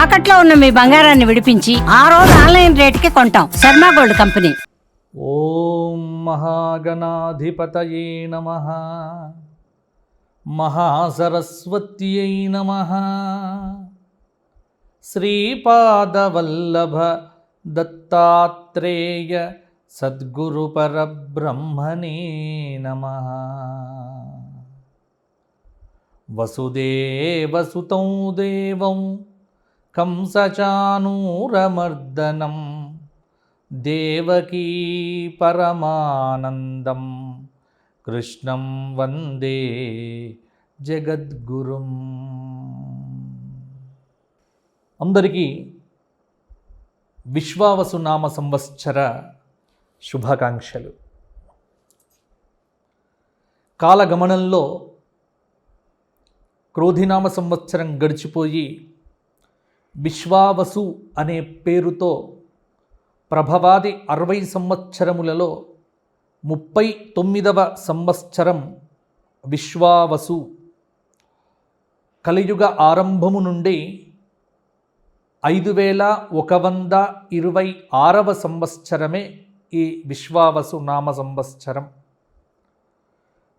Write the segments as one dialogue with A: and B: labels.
A: తాకట్లో ఉన్న మీ బంగారాన్ని విడిపించి ఆ రోజు ఆన్లైన్ రేటుకి కొంటాం. Sharma gold company.
B: ఓం మహాగణాధిపతయే నమః. మహాసరస్వత్యై నమః. శ్రీపాదవల్లభ దత్తాత్రేయ సద్గురు పరబ్రహ్మణే నమః. వసుదేవసుతం దేవం కంసచానూరమర్దనం దేవకీ పరమానందం కృష్ణం వందే జగద్గురుం. అందరికీ విశ్వావసు నామ సంవత్సర శుభాకాంక్షలు. కాలగమనంలో క్రోధినామ సంవత్సరం గడిచిపోయి విశ్వావసు అనే పేరుతో ప్రభవాది 60 సంవత్సరములలో 39వ సంవత్సరం విశ్వావసు. కలియుగ ఆరంభము నుండి 5126వ సంవత్సరమే ఈ విశ్వావసు నామ సంవత్సరం.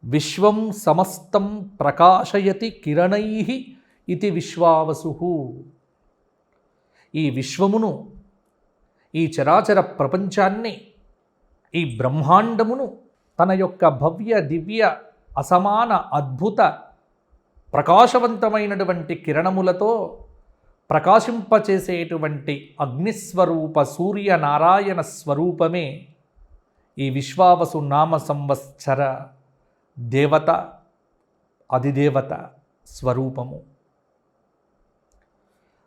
B: విశ్వం సమస్తం ప్రకాశయతి కిరణైః ఇతి విశ్వావసుః. ఈ విశ్వమును, ఈ చరాచర ప్రపంచాన్ని, ఈ బ్రహ్మాండమును తన యొక్క భవ్య దివ్య అసమాన అద్భుత ప్రకాశవంతమైనటువంటి కిరణములతో ప్రకాశింపచేసేటువంటి అగ్నిస్వరూప సూర్యనారాయణ స్వరూపమే ఈ విశ్వావసు నామ సంవత్సర దేవత, అధిదేవత స్వరూపము.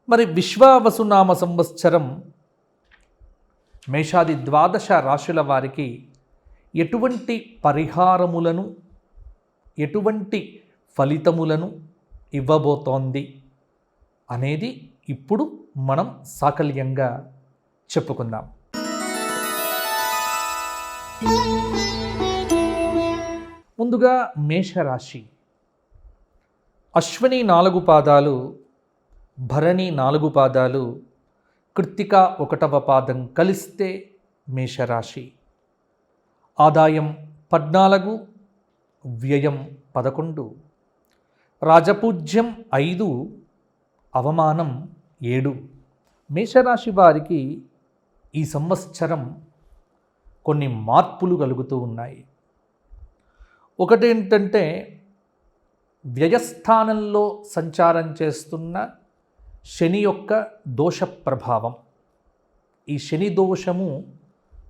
B: మరి విశ్వావసు నామ సంవత్సరం మేషాది 12 రాశుల వారికి ఎటువంటి పరిహారములను, ఎటువంటి ఫలితములను ఇవ్వబోతోంది అనేది ఇప్పుడు మనం సాకల్యంగా చెప్పుకుందాం. ముందుగా మేషరాశి. అశ్విని 4 పాదాలు, భరణి 4 పాదాలు, కృత్తిక 1వ పాదం కలిస్తే మేషరాశి. ఆదాయం 14, వ్యయం 11, రాజపూజ్యం 5, అవమానం 7. మేషరాశి వారికి ఈ సంవత్సరం కొన్ని మార్పులు కలుగుతూ ఉన్నాయి. ఒకటేంటంటే వ్యయస్థానంలో సంచారం చేస్తున్న శని యొక్క దోష ప్రభావం. ఈ శని దోషము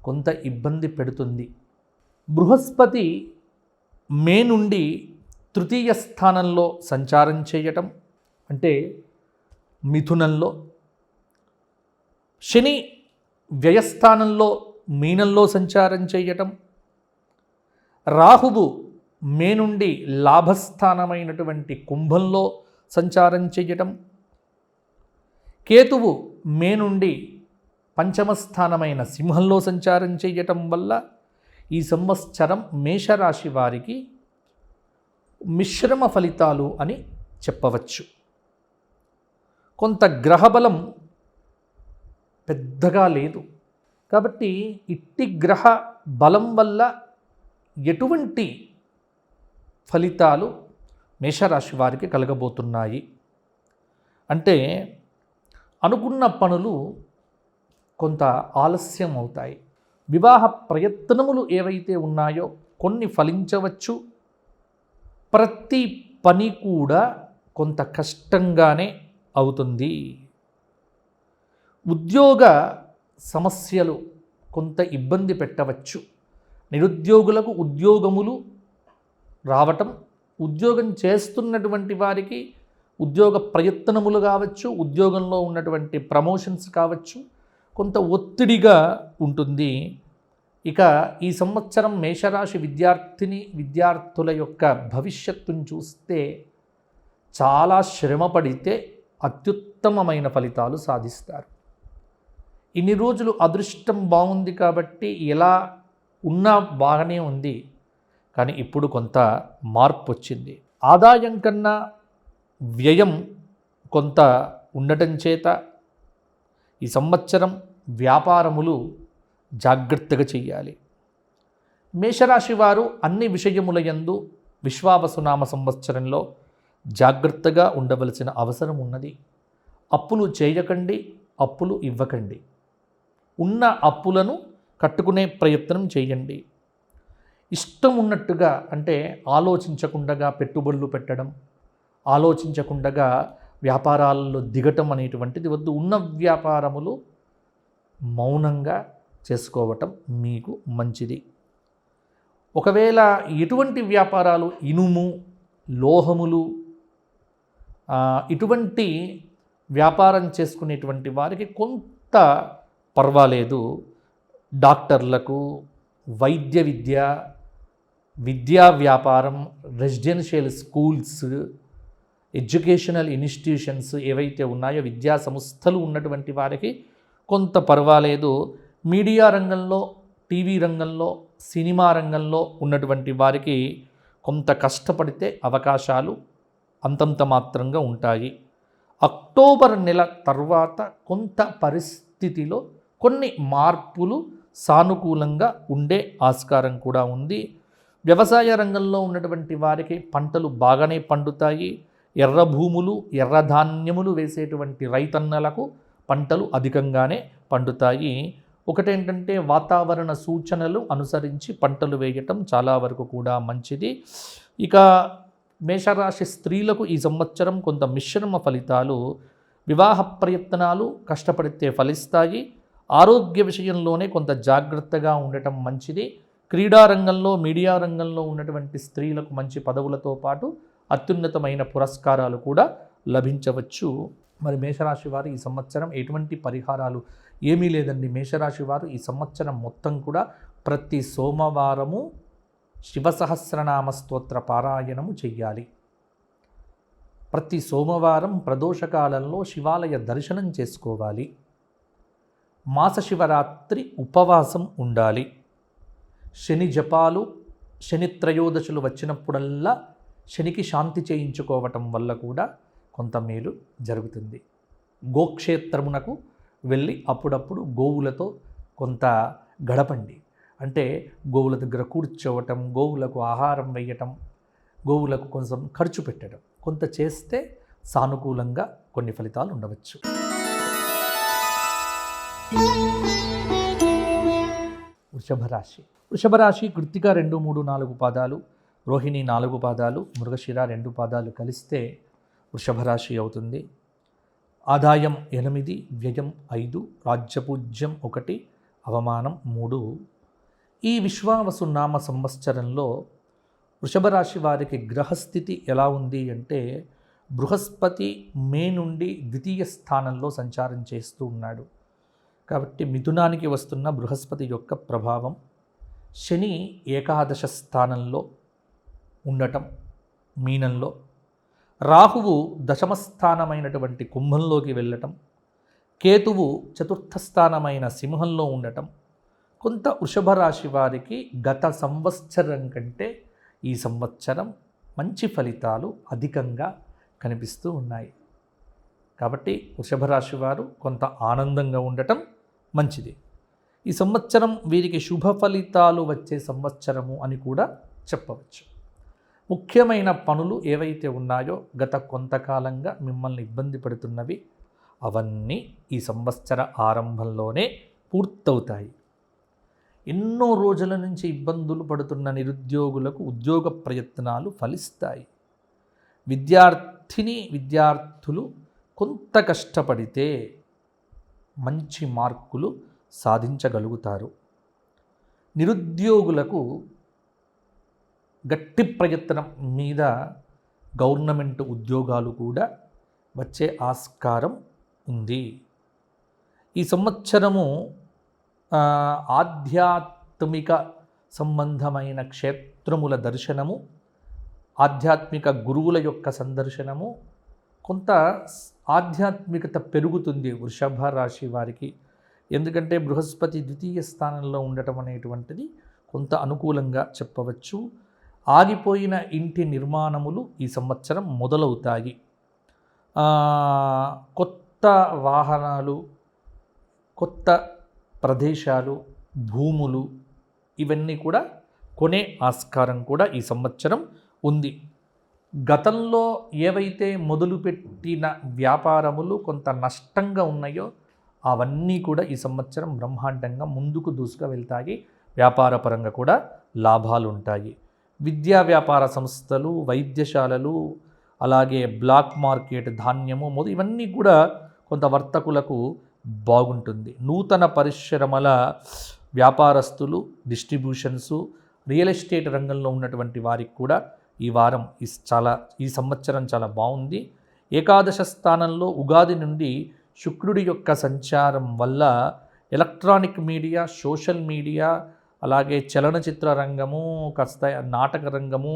B: కొంత ఇబ్బంది పెడుతుంది. బృహస్పతి మే నుండి 3వ స్థానంలో సంచారం చేయటం, అంటే మిథునంలో. శని వ్యయస్థానంలో మీనంలో సంచారం చేయటం. రాహువు మే నుండి లాభస్థానమైనటువంటి కుంభంలో సంచారం చేయటం. కేతువు మే నుండి పంచమస్థానమైన సింహంలో సంచారం చేయటం వల్ల ఈ సంవత్సరం మేషరాశి వారికి మిశ్రమ ఫలితాలు అని చెప్పవచ్చు. కొంత గ్రహబలం పెద్దగా లేదు కాబట్టి ఇట్టి గ్రహ బలం వల్ల ఎటువంటి ఫలితాలు మేషరాశి వారికి కలగబోతున్నాయి అంటే, అనుకున్న పనులు కొంత ఆలస్యం అవుతాయి. వివాహ ప్రయత్నములు ఏవైతే ఉన్నాయో కొన్ని ఫలించవచ్చు. ప్రతి పని కూడా కొంత కష్టంగానే అవుతుంది. ఉద్యోగ సమస్యలు కొంత ఇబ్బంది పెట్టవచ్చు. నిరుద్యోగులకు ఉద్యోగములు రావటం, ఉద్యోగం చేస్తున్నటువంటి వారికి ఉద్యోగ ప్రయత్నములు కావచ్చు, ఉద్యోగంలో ఉన్నటువంటి ప్రమోషన్స్ కావచ్చు, కొంత ఒత్తిడిగా ఉంటుంది. ఇక ఈ సంవత్సరం మేషరాశి విద్యార్థుల యొక్క భవిష్యత్తును చూస్తే చాలా శ్రమ పడితే అత్యుత్తమమైన ఫలితాలు సాధిస్తారు. ఇన్ని రోజులు అదృష్టం బాగుంది కాబట్టి ఎలా ఉన్నా బాగానే ఉంది, కానీ ఇప్పుడు కొంత మార్పు వచ్చింది. ఆదాయం కన్నా వ్యయం కొంత ఉండటం చేత ఈ సంవత్సరం వ్యాపారములు జాగ్రత్తగా చెయ్యాలి. మేషరాశి వారు అన్ని విషయములయందు విశ్వావసునామ సంవత్సరంలో జాగ్రత్తగా ఉండవలసిన అవసరం ఉన్నది. అప్పులు చేయకండి, అప్పులు ఇవ్వకండి. ఉన్న అప్పులను కట్టుకునే ప్రయత్నం చేయండి. ఇష్టం ఉన్నట్టుగా అంటే ఆలోచించకుండా పెట్టుబడులు పెట్టడం, ఆలోచించకుండా వ్యాపారాలలో దిగటం అనేటువంటిది వద్దు. ఉన్న వ్యాపారములు మౌనంగా చేసుకోవటం మీకు మంచిది. ఒకవేళ ఎటువంటి వ్యాపారాలు ఇనుము, లోహములు ఇటువంటి వ్యాపారం చేసుకునేటువంటి వారికి కొంత పర్వాలేదు. డాక్టర్లకు, వైద్య విద్యా వ్యాపారం, రెసిడెన్షియల్ స్కూల్స్, ఎడ్యుకేషనల్ ఇన్స్టిట్యూషన్స్ ఏవైతే ఉన్నాయో విద్యా సంస్థలు ఉన్నటువంటి వారికి కొంత పర్వాలేదు. మీడియా రంగంలో, టీవీ రంగంలో, సినిమా రంగంలో ఉన్నటువంటి వారికి కొంత కష్టపడితే అవకాశాలు అంతంత మాత్రంగా ఉంటాయి. అక్టోబర్ నెల తర్వాత కొంత పరిస్థితిలో కొన్ని మార్పులు సానుకూలంగా ఉండే ఆస్కారం కూడా ఉంది. వ్యవసాయ రంగంలో ఉన్నటువంటి వారికి పంటలు బాగానే పండుతాయి. ఎర్ర భూములు, ఎర్ర ధాన్యములు వేసేటువంటి రైతన్నలకు పంటలు అధికంగానే పండుతాయి. ఒకటేంటంటే వాతావరణ సూచనలు అనుసరించి పంటలు వేయటం చాలా వరకు కూడా మంచిది. ఇక మేషరాశి స్త్రీలకు ఈ సంవత్సరం కొంత మిశ్రమ ఫలితాలు. వివాహ ప్రయత్నాలు కష్టపడితే ఫలిస్తాయి. ఆరోగ్య విషయంలోనే కొంత జాగ్రత్తగా ఉండటం మంచిది. క్రీడారంగంలో, మీడియా రంగంలో ఉన్నటువంటి స్త్రీలకు మంచి పదవులతో పాటు అత్యున్నతమైన పురస్కారాలు కూడా లభించవచ్చు. మరి మేషరాశి వారు ఈ సంవత్సరం ఎటువంటి పరిహారాలు ఏమీ లేదండి. మేషరాశి వారు ఈ సంవత్సరం మొత్తం కూడా ప్రతి సోమవారము శివసహస్రనామ స్తోత్ర పారాయణము చెయ్యాలి. ప్రతి సోమవారం ప్రదోషకాలంలో శివాలయ దర్శనం చేసుకోవాలి. మాస శివరాత్రి ఉపవాసం ఉండాలి. శని జపాలు, శని త్రయోదశులు వచ్చినప్పుడల్లా శనికి శాంతి చేయించుకోవటం వల్ల కూడా కొంత మేలు జరుగుతుంది. గోక్షేత్రమునకు వెళ్ళి అప్పుడప్పుడు గోవులతో కొంత గడపండి. అంటే గోవుల దగ్గర కూర్చోవటం, గోవులకు ఆహారం వేయటం, గోవులకు కొంచెం ఖర్చు పెట్టడం కొంత చేస్తే సానుకూలంగా కొన్ని ఫలితాలు ఉండవచ్చు. వృషభ రాశి కృత్తిక 2, 3, 4 పాదాలు, రోహిణి 4 పాదాలు, మృగశిర 2 పాదాలు కలిస్తే వృషభ రాశి అవుతుంది. ఆదాయం 8, వ్యయం 5, రాజ్యపూజ్యం 1, అవమానం 3. ఈ విశ్వావసునామ సంవత్సరంలో వృషభ రాశి వారికి గ్రహస్థితి ఎలా ఉంది అంటే బృహస్పతి మే నుండి ద్వితీయ స్థానంలో సంచారం చేస్తూ ఉన్నాడు. కాబట్టి మిథునానికి వస్తున్న బృహస్పతి యొక్క ప్రభావం, శని ఏకాదశ స్థానంలో ఉండటం మీనంలో, రాహువు దశమ స్థానమైనటువంటి కుంభంలోకి వెళ్ళటం, కేతువు చతుర్థ స్థానమైన సింహంలో ఉండటం కొంత వృషభ రాశి వారికి గత సంవత్సరం కంటే ఈ సంవత్సరం మంచి ఫలితాలు అధికంగా కనిపిస్తూ ఉన్నాయి. కాబట్టి వృషభ రాశి వారు కొంత ఆనందంగా ఉండటం మంచిది. ఈ సంవత్సరం వీరికి శుభ ఫలితాలు వచ్చే సంవత్సరము అని కూడా చెప్పవచ్చు. ముఖ్యమైన పనులు ఏవైతే ఉన్నాయో గత కొంతకాలంగా మిమ్మల్ని ఇబ్బంది పెడుతున్నవి అవన్నీ ఈ సంవత్సర ఆరంభంలోనే పూర్తవుతాయి. ఎన్నో రోజుల నుంచి ఇబ్బందులు పడుతున్న నిరుద్యోగులకు ఉద్యోగ ప్రయత్నాలు ఫలిస్తాయి. విద్యార్థులు కొంత కష్టపడితే మంచి మార్కులు సాధించగలుగుతారు. నిరుద్యోగులకు గట్టి ప్రయత్నం మీద గవర్నమెంట్ ఉద్యోగాలు కూడా వచ్చే ఆస్కారం ఉంది. ఈ సంవత్సరము ఆధ్యాత్మిక సంబంధమైన క్షేత్రముల దర్శనము, ఆధ్యాత్మిక గురువుల యొక్క సందర్శనము, కొంత ఆధ్యాత్మికత పెరుగుతుంది వృషభ రాశి వారికి. ఎందుకంటే బృహస్పతి ద్వితీయ స్థానంలో ఉండటం అనేటువంటిది కొంత అనుకూలంగా చెప్పవచ్చు. ఆగిపోయిన ఇంటి నిర్మాణములు ఈ సంవత్సరం మొదలవుతాయి. కొత్త వాహనాలు కొత్త ప్రదేశాలు, భూములు ఇవన్నీ కూడా కొనే ఆస్కారం కూడా ఈ సంవత్సరం ఉంది. గతంలో ఏవైతే మొదలుపెట్టిన వ్యాపారములు కొంత నష్టంగా ఉన్నాయో అవన్నీ కూడా ఈ సంవత్సరం బ్రహ్మాండంగా ముందుకు దూసుకు వెళ్తాయి. వ్యాపారపరంగా కూడా లాభాలు ఉంటాయి. విద్యా వ్యాపార సంస్థలు, వైద్యశాలలు, అలాగే బ్లాక్ మార్కెట్, ధాన్యము ఇవన్నీ కూడా కొంత వర్తకులకు బాగుంటుంది. నూతన పరిశ్రమల వ్యాపారస్తులు, డిస్ట్రిబ్యూషన్సు, రియల్ ఎస్టేట్ రంగంలో ఉన్నటువంటి వారికి కూడా ఈ వారం ఈ సంవత్సరం చాలా బాగుంది. ఏకాదశ స్థానంలో ఉగాది నుండి శుక్రుడి యొక్క సంచారం వల్ల ఎలక్ట్రానిక్ మీడియా, సోషల్ మీడియా, అలాగే చలనచిత్ర రంగము, కాస్త నాటక రంగము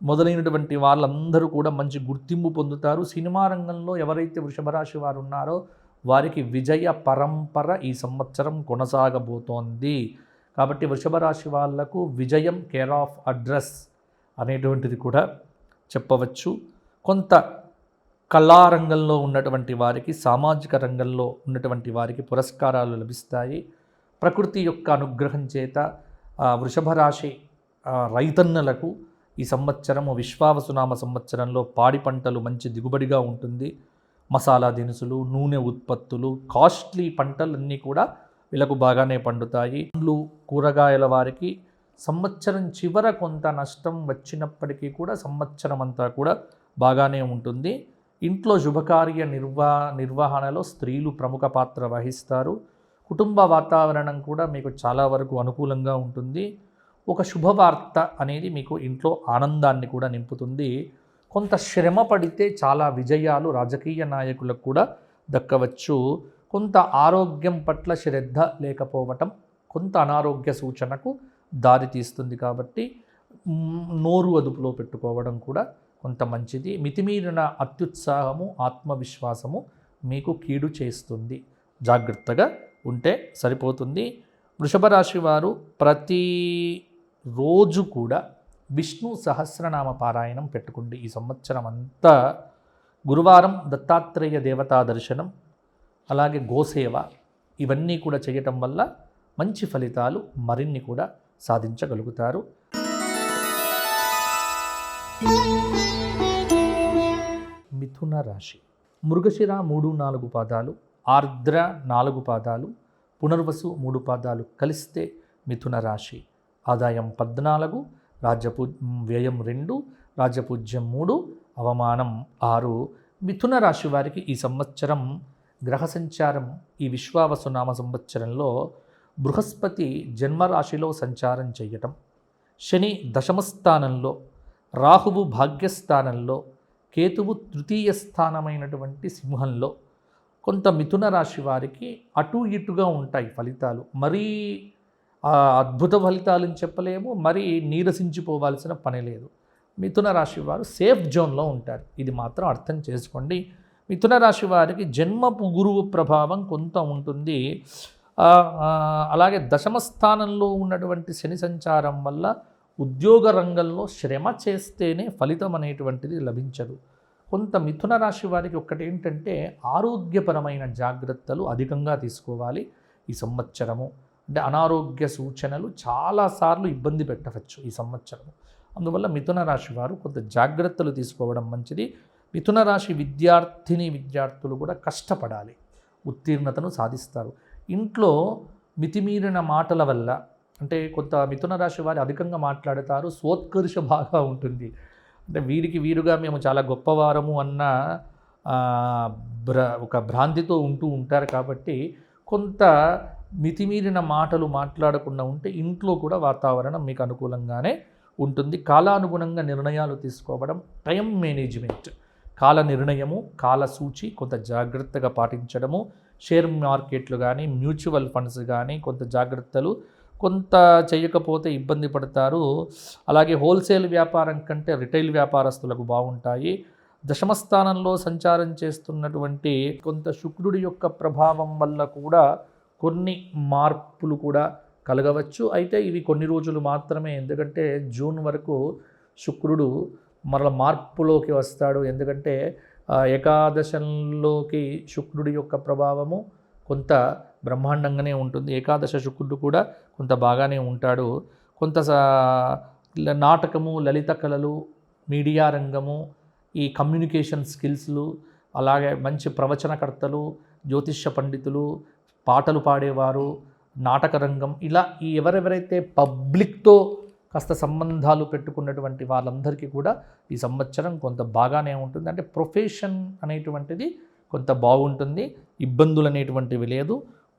B: మొదలైనటువంటి వాళ్ళందరూ కూడా మంచి గుర్తింపు పొందుతారు. సినిమా రంగంలో ఎవరైతే వృషభ రాశి వారు ఉన్నారో వారికి విజయ పరంపర ఈ సంవత్సరం కొనసాగబోతోంది. కాబట్టి వృషభ రాశి వాళ్లకు విజయం కేర్ ఆఫ్ అడ్రస్ అనేటువంటిది కూడా చెప్పవచ్చు. కొంత కళారంగంలో ఉన్నటువంటి వారికి, సామాజిక రంగంలో ఉన్నటువంటి వారికి పురస్కారాలు లభిస్తాయి. ప్రకృతి యొక్క అనుగ్రహం చేత వృషభ రాశి రైతన్నలకు ఈ సంవత్సరము విశ్వావసునామ సంవత్సరంలో పాడి పంటలు మంచి దిగుబడిగా ఉంటుంది. మసాలా దినుసులు, నూనె ఉత్పత్తులు, కాస్ట్లీ పంటలన్నీ కూడా వీళ్ళకు బాగానే పండుతాయి. పండ్లు, కూరగాయల వారికి సంవత్సరం చివర కొంత నష్టం వచ్చినప్పటికీ కూడా సంవత్సరం అంతా కూడా బాగానే ఉంటుంది. ఇంట్లో శుభకార్య నిర్వహణలో స్త్రీలు ప్రముఖ పాత్ర వహిస్తారు. కుటుంబ వాతావరణం కూడా మీకు చాలా వరకు అనుకూలంగా ఉంటుంది. ఒక శుభవార్త అనేది మీకు ఇంట్లో ఆనందాన్ని కూడా నింపుతుంది. కొంత శ్రమ పడితే చాలా విజయాలు రాజకీయ నాయకులకు కూడా దక్కవచ్చు. కొంత ఆరోగ్యం పట్ల శ్రద్ధ లేకపోవటం కొంత అనారోగ్య సూచనకు దారితీస్తుంది. కాబట్టి నోరు అదుపులో పెట్టుకోవడం కూడా కొంత మంచిది. మితిమీరిన అత్యుత్సాహము, ఆత్మవిశ్వాసము మీకు కీడు చేస్తుంది. జాగ్రత్తగా ఉంటే సరిపోతుంది. వృషభ రాశి వారు ప్రతిరోజు కూడా విష్ణు సహస్రనామ పారాయణం పెట్టుకోండి. ఈ సంవత్సరం అంతా గురువారం దత్తాత్రేయ దేవతా దర్శనం, అలాగే గోసేవ ఇవన్నీ కూడా చేయటం వల్ల మంచి ఫలితాలు మరిన్ని కూడా సాధించగలుగుతారు. మిథున రాశి. మృగశిర 3-4 పాదాలు, ఆర్ద్ర 4 పాదాలు, పునర్వసు 3 పాదాలు కలిస్తే మిథున రాశి. ఆదాయం 14, వ్యయం 2, రాజపూజ్యం 3, అవమానం 6. మిథున రాశి వారికి ఈ సంవత్సరం గ్రహ సంచారం ఈ విశ్వావసునామ సంవత్సరంలో బృహస్పతి జన్మరాశిలో సంచారం చేయటం, శని దశమ స్థానంలో, రాహువు భాగ్యస్థానంలో, కేతువు తృతీయ స్థానమైనటువంటి సింహంలో. కొంత మిథున రాశి వారికి అటు ఇటుగా ఉంటాయి ఫలితాలు. మరీ అద్భుత ఫలితాలని చెప్పలేము, మరీ నీరసించిపోవాల్సిన పని లేదు. మిథున రాశి వారు సేఫ్ జోన్లో ఉంటారు. ఇది మాత్రం అర్థం చేసుకోండి. మిథున రాశి వారికి జన్మపు గురువు ప్రభావం కొంత ఉంటుంది. అలాగే దశమ స్థానంలో ఉన్నటువంటి శని సంచారం వల్ల ఉద్యోగ రంగంలో శ్రమ చేస్తేనే ఫలితం అనేటువంటిది లభించదు. కొంత మిథున రాశి వారికి ఒక్కటి ఏంటంటే ఆరోగ్యపరమైన జాగ్రత్తలు అధికంగా తీసుకోవాలి ఈ సంవత్సరము. అంటే అనారోగ్య సూచనలు చాలాసార్లు ఇబ్బంది పెట్టవచ్చు ఈ సంవత్సరము. అందువల్ల మిథున రాశి వారు కొంత జాగ్రత్తలు తీసుకోవడం మంచిది. మిథున రాశి విద్యార్థులు కూడా కష్టపడాలి, ఉత్తీర్ణతను సాధిస్తారు. ఇంట్లో మితిమీరిన మాటల వల్ల, అంటే కొంత మిథున రాశి వారు అధికంగా మాట్లాడతారు, స్వోత్కర్ష బాగా ఉంటుంది. అంటే వీరుగా మేము చాలా గొప్పవారము అన్న ఒక భ్రాంతితో ఉంటూ ఉంటారు. కాబట్టి కొంత మితిమీరిన మాటలు మాట్లాడకుండా ఉంటే ఇంట్లో కూడా వాతావరణం మీకు అనుకూలంగానే ఉంటుంది. కాలానుగుణంగా నిర్ణయాలు తీసుకోవడం, టైం మేనేజ్మెంట్, కాల నిర్ణయము, కాల సూచి కొంత జాగ్రత్తగా పాటించడము, షేర్ మార్కెట్లు కానీ మ్యూచువల్ ఫండ్స్ కానీ కొంత జాగ్రత్తలు, కొంత చేయకపోతే ఇబ్బంది పడతారు. అలాగే హోల్సేల్ వ్యాపారం కంటే రిటైల్ వ్యాపారస్తులకు బాగుంటాయి. దశమస్థానంలో సంచారం చేస్తున్నటువంటి కొంత శుక్రుడి యొక్క ప్రభావం వల్ల కూడా కొన్ని మార్పులు కూడా కలగవచ్చు. అయితే ఇవి కొన్ని రోజులు మాత్రమే, ఎందుకంటే జూన్ వరకు శుక్రుడు మరల మార్పులోకి వస్తాడు. ఎందుకంటే ఏకాదశంలోకి శుక్రుడి యొక్క ప్రభావము కొంత బ్రహ్మాండంగానే ఉంటుంది. ఏకాదశ శుక్రుడు కూడా కొంత బాగానే ఉంటాడు. కొంత నాటకము, లలిత కళలు, మీడియా రంగము, ఈ కమ్యూనికేషన్ స్కిల్స్లు, అలాగే మంచి ప్రవచనకర్తలు, జ్యోతిష్య పండితులు, పాటలు పాడేవారు, నాటక రంగం, ఇలా ఈ ఎవరెవరైతే పబ్లిక్తో కాస్త సంబంధాలు పెట్టుకున్నటువంటి వాళ్ళందరికీ కూడా ఈ సంవత్సరం కొంత బాగానే ఉంటుంది. అంటే ప్రొఫెషన్ అనేటువంటిది కొంత బాగుంటుంది, ఇబ్బందులు అనేటువంటివి లేదు.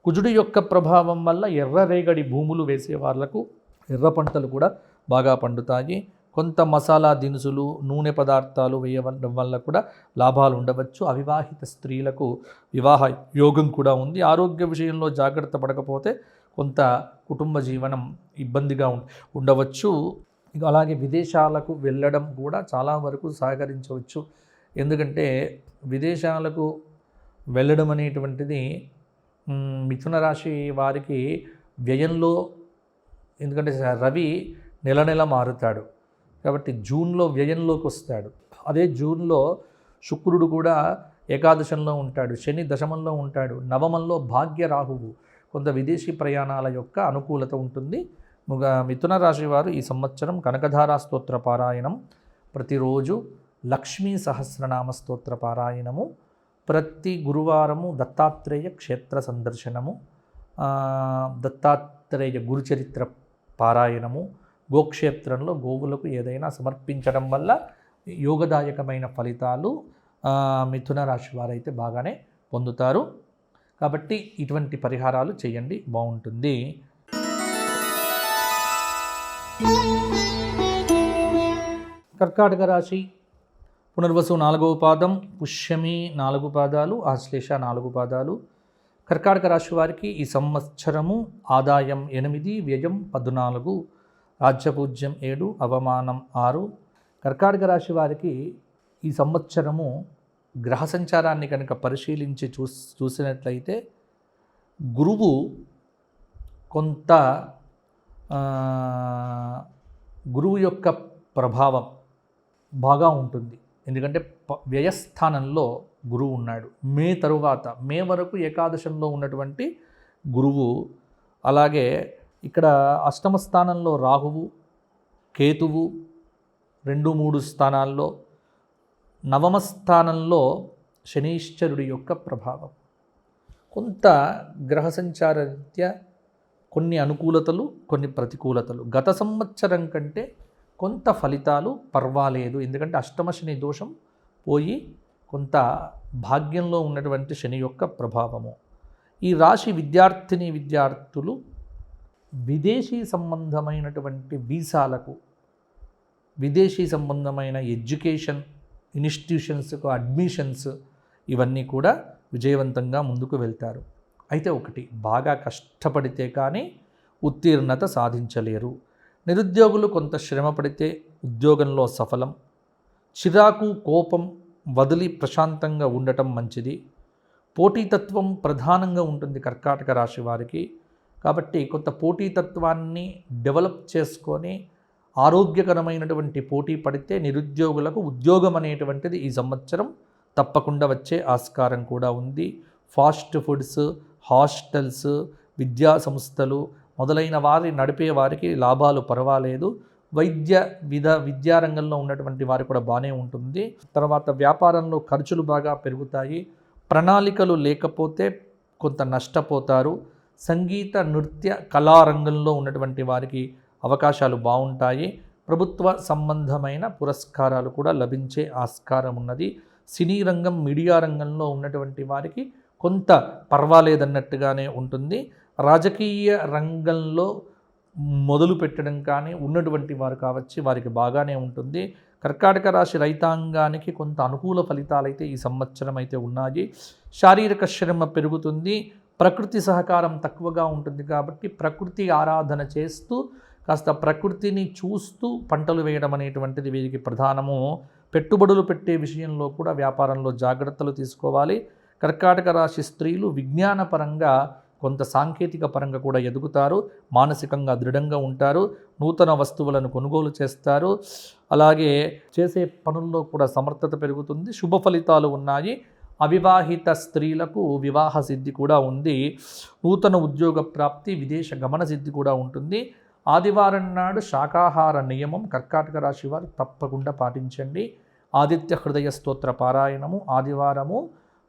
B: కుజుడి యొక్క ప్రభావం వల్ల ఎర్రరేగడి భూములు వేసే వాళ్ళకు ఎర్ర పంటలు కూడా బాగా పండుతాయి. కొంత మసాలా దినుసులు, నూనె పదార్థాలు వేయడం వల్ల కూడా లాభాలు ఉండవచ్చు. అవివాహిత స్త్రీలకు వివాహ యోగం కూడా ఉంది. ఆరోగ్య విషయంలో జాగ్రత్త పడకపోతే కొంత కుటుంబ జీవనం ఇబ్బందిగా ఉండవచ్చు. అలాగే విదేశాలకు వెళ్ళడం కూడా చాలా వరకు సహకరించవచ్చు. ఎందుకంటే విదేశాలకు వెళ్ళడం అనేటువంటిది మిథున రాశి వారికి వ్యయంలో, ఎందుకంటే రవి నెల నెల మారుతాడు కాబట్టి జూన్లో వ్యయంలోకి వస్తాడు. అదే జూన్లో శుక్రుడు కూడా ఏకాదశంలో ఉంటాడు, శని దశమంలో ఉంటాడు, నవమంలో భాగ్య రాహువు. కొంత విదేశీ ప్రయాణాల యొక్క అనుకూలత ఉంటుంది. మిథున రాశి వారు ఈ సంవత్సరం కనకధారా స్తోత్ర పారాయణం, ప్రతిరోజు లక్ష్మీ సహస్రనామ స్తోత్ర పారాయణము, ప్రతి గురువారము దత్తాత్రేయ క్షేత్ర సందర్శనము, దత్తాత్రేయ గురుచరిత్ర పారాయణము, గోక్షేత్రంలో గోవులకు ఏదైనా సమర్పించడం వల్ల యోగదాయకమైన ఫలితాలు మిథున రాశి వారైతే బాగానే పొందుతారు. కాబట్టి ఇటువంటి పరిహారాలు చేయండి, బాగుంటుంది. కర్కాటక రాశి పునర్వసు 4వ పాదం, పుష్యమి 4 పాదాలు, ఆశ్లేష 4 పాదాలు. కర్కాటక రాశి వారికి ఈ సంవత్సరము ఆదాయం 8, వ్యయం 14, రాజ్యపూజ్యం 7, అవమానం 6. కర్కాటక రాశి వారికి ఈ సంవత్సరము గ్రహ సంచారాన్ని కనుక పరిశీలించి చూసినట్లయితే గురువు కొంత గురువు యొక్క ప్రభావం బాగా ఉంటుంది. ఎందుకంటే వ్యయస్థానంలో గురువు ఉన్నాడు. మే వరకు ఏకాదశంలో ఉన్నటువంటి గురువు, అలాగే ఇక్కడ అష్టమ స్థానంలో రాహువు, కేతువు 2, 3 స్థానాల్లో, నవమ స్థానంలో శనీశ్వరుడి యొక్క ప్రభావం. కొంత గ్రహ సంచార రీత్యా కొన్ని అనుకూలతలు, కొన్ని ప్రతికూలతలు. గత సంవత్సరం కంటే కొంత ఫలితాలు పర్వాలేదు. ఎందుకంటే అష్టమ శని దోషం పోయి కొంత భాగ్యంలో ఉన్నటువంటి శని యొక్క ప్రభావము. ఈ రాశి విద్యార్థులు విదేశీ సంబంధమైనటువంటి వీసాలకు, విదేశీ సంబంధమైన ఎడ్యుకేషన్ ఇన్స్టిట్యూషన్స్కు అడ్మిషన్స్, ఇవన్నీ కూడా విజయవంతంగా ముందుకు వెళ్తారు. అయితే ఒకటి, బాగా కష్టపడితే కానీ ఉత్తీర్ణత సాధించలేరు. నిరుద్యోగులు కొంత శ్రమ పడితే ఉద్యోగంలో సఫలం. చిరాకు, కోపం వదిలి ప్రశాంతంగా ఉండటం మంచిది. పోటీతత్వం ప్రధానంగా ఉంటుంది కర్కాటక రాశి వారికి. కాబట్టి కొంత పోటీతత్వాన్ని డెవలప్ చేసుకొని ఆరోగ్యకరమైనటువంటి పోటీ పడితే నిరుద్యోగులకు ఉద్యోగం అనేటువంటిది ఈ సంవత్సరం తప్పకుండా వచ్చే ఆస్కారం కూడా ఉంది. ఫాస్ట్ ఫుడ్స్, హాస్టల్స్, విద్యా సంస్థలు మొదలైన వారి నడిపే వారికి లాభాలు పర్వాలేదు. విద్యారంగంలో ఉన్నటువంటి వారు కూడా బాగానే ఉంటుంది. తర్వాత వ్యాపారంలో ఖర్చులు బాగా పెరుగుతాయి. ప్రణాళికలు లేకపోతే కొంత నష్టపోతారు. సంగీత, నృత్య, కళారంగంలో ఉన్నటువంటి వారికి అవకాశాలు బాగుంటాయి. ప్రభుత్వ సంబంధమైన పురస్కారాలు కూడా లభించే ఆస్కారం ఉన్నది. సినీ రంగం, మీడియా రంగంలో ఉన్నటువంటి వారికి కొంత పర్వాలేదన్నట్టుగానే ఉంటుంది. రాజకీయ రంగంలో మొదలు పెట్టడం కానీ ఉన్నటువంటి వారు కావచ్చు, వారికి బాగానే ఉంటుంది. కర్కాటక రాశి రైతాంగానికి కొంత అనుకూల ఫలితాలు అయితే ఈ సంవత్సరం అయితే ఉన్నాయి. శారీరక శ్రమ పెరుగుతుంది. ప్రకృతి సహకారం తక్కువగా ఉంటుంది కాబట్టి ప్రకృతి ఆరాధన చేస్తూ కాస్త ప్రకృతిని చూస్తూ పంటలు వేయడం అనేటువంటిది వీరికి ప్రధానము. పెట్టుబడులు పెట్టే విషయంలో కూడా వ్యాపారంలో జాగ్రత్తలు తీసుకోవాలి. కర్కాటక రాశి స్త్రీలు విజ్ఞానపరంగా కొంత సాంకేతిక పరంగా కూడా ఎదుగుతారు. మానసికంగా దృఢంగా ఉంటారు. నూతన వస్తువులను కొనుగోలు చేస్తారు. అలాగే చేసే పనుల్లో కూడా సమర్థత పెరుగుతుంది. శుభ ఫలితాలు ఉన్నాయి. అవివాహిత స్త్రీలకు వివాహ సిద్ధి కూడా ఉంది. నూతన ఉద్యోగ ప్రాప్తి, విదేశ గమన సిద్ధి కూడా ఉంటుంది. ఆదివారం నాడు శాకాహార నియమం కర్కాటక రాశి వారు తప్పకుండా పాటించండి. ఆదిత్య హృదయ స్తోత్ర పారాయణము ఆదివారము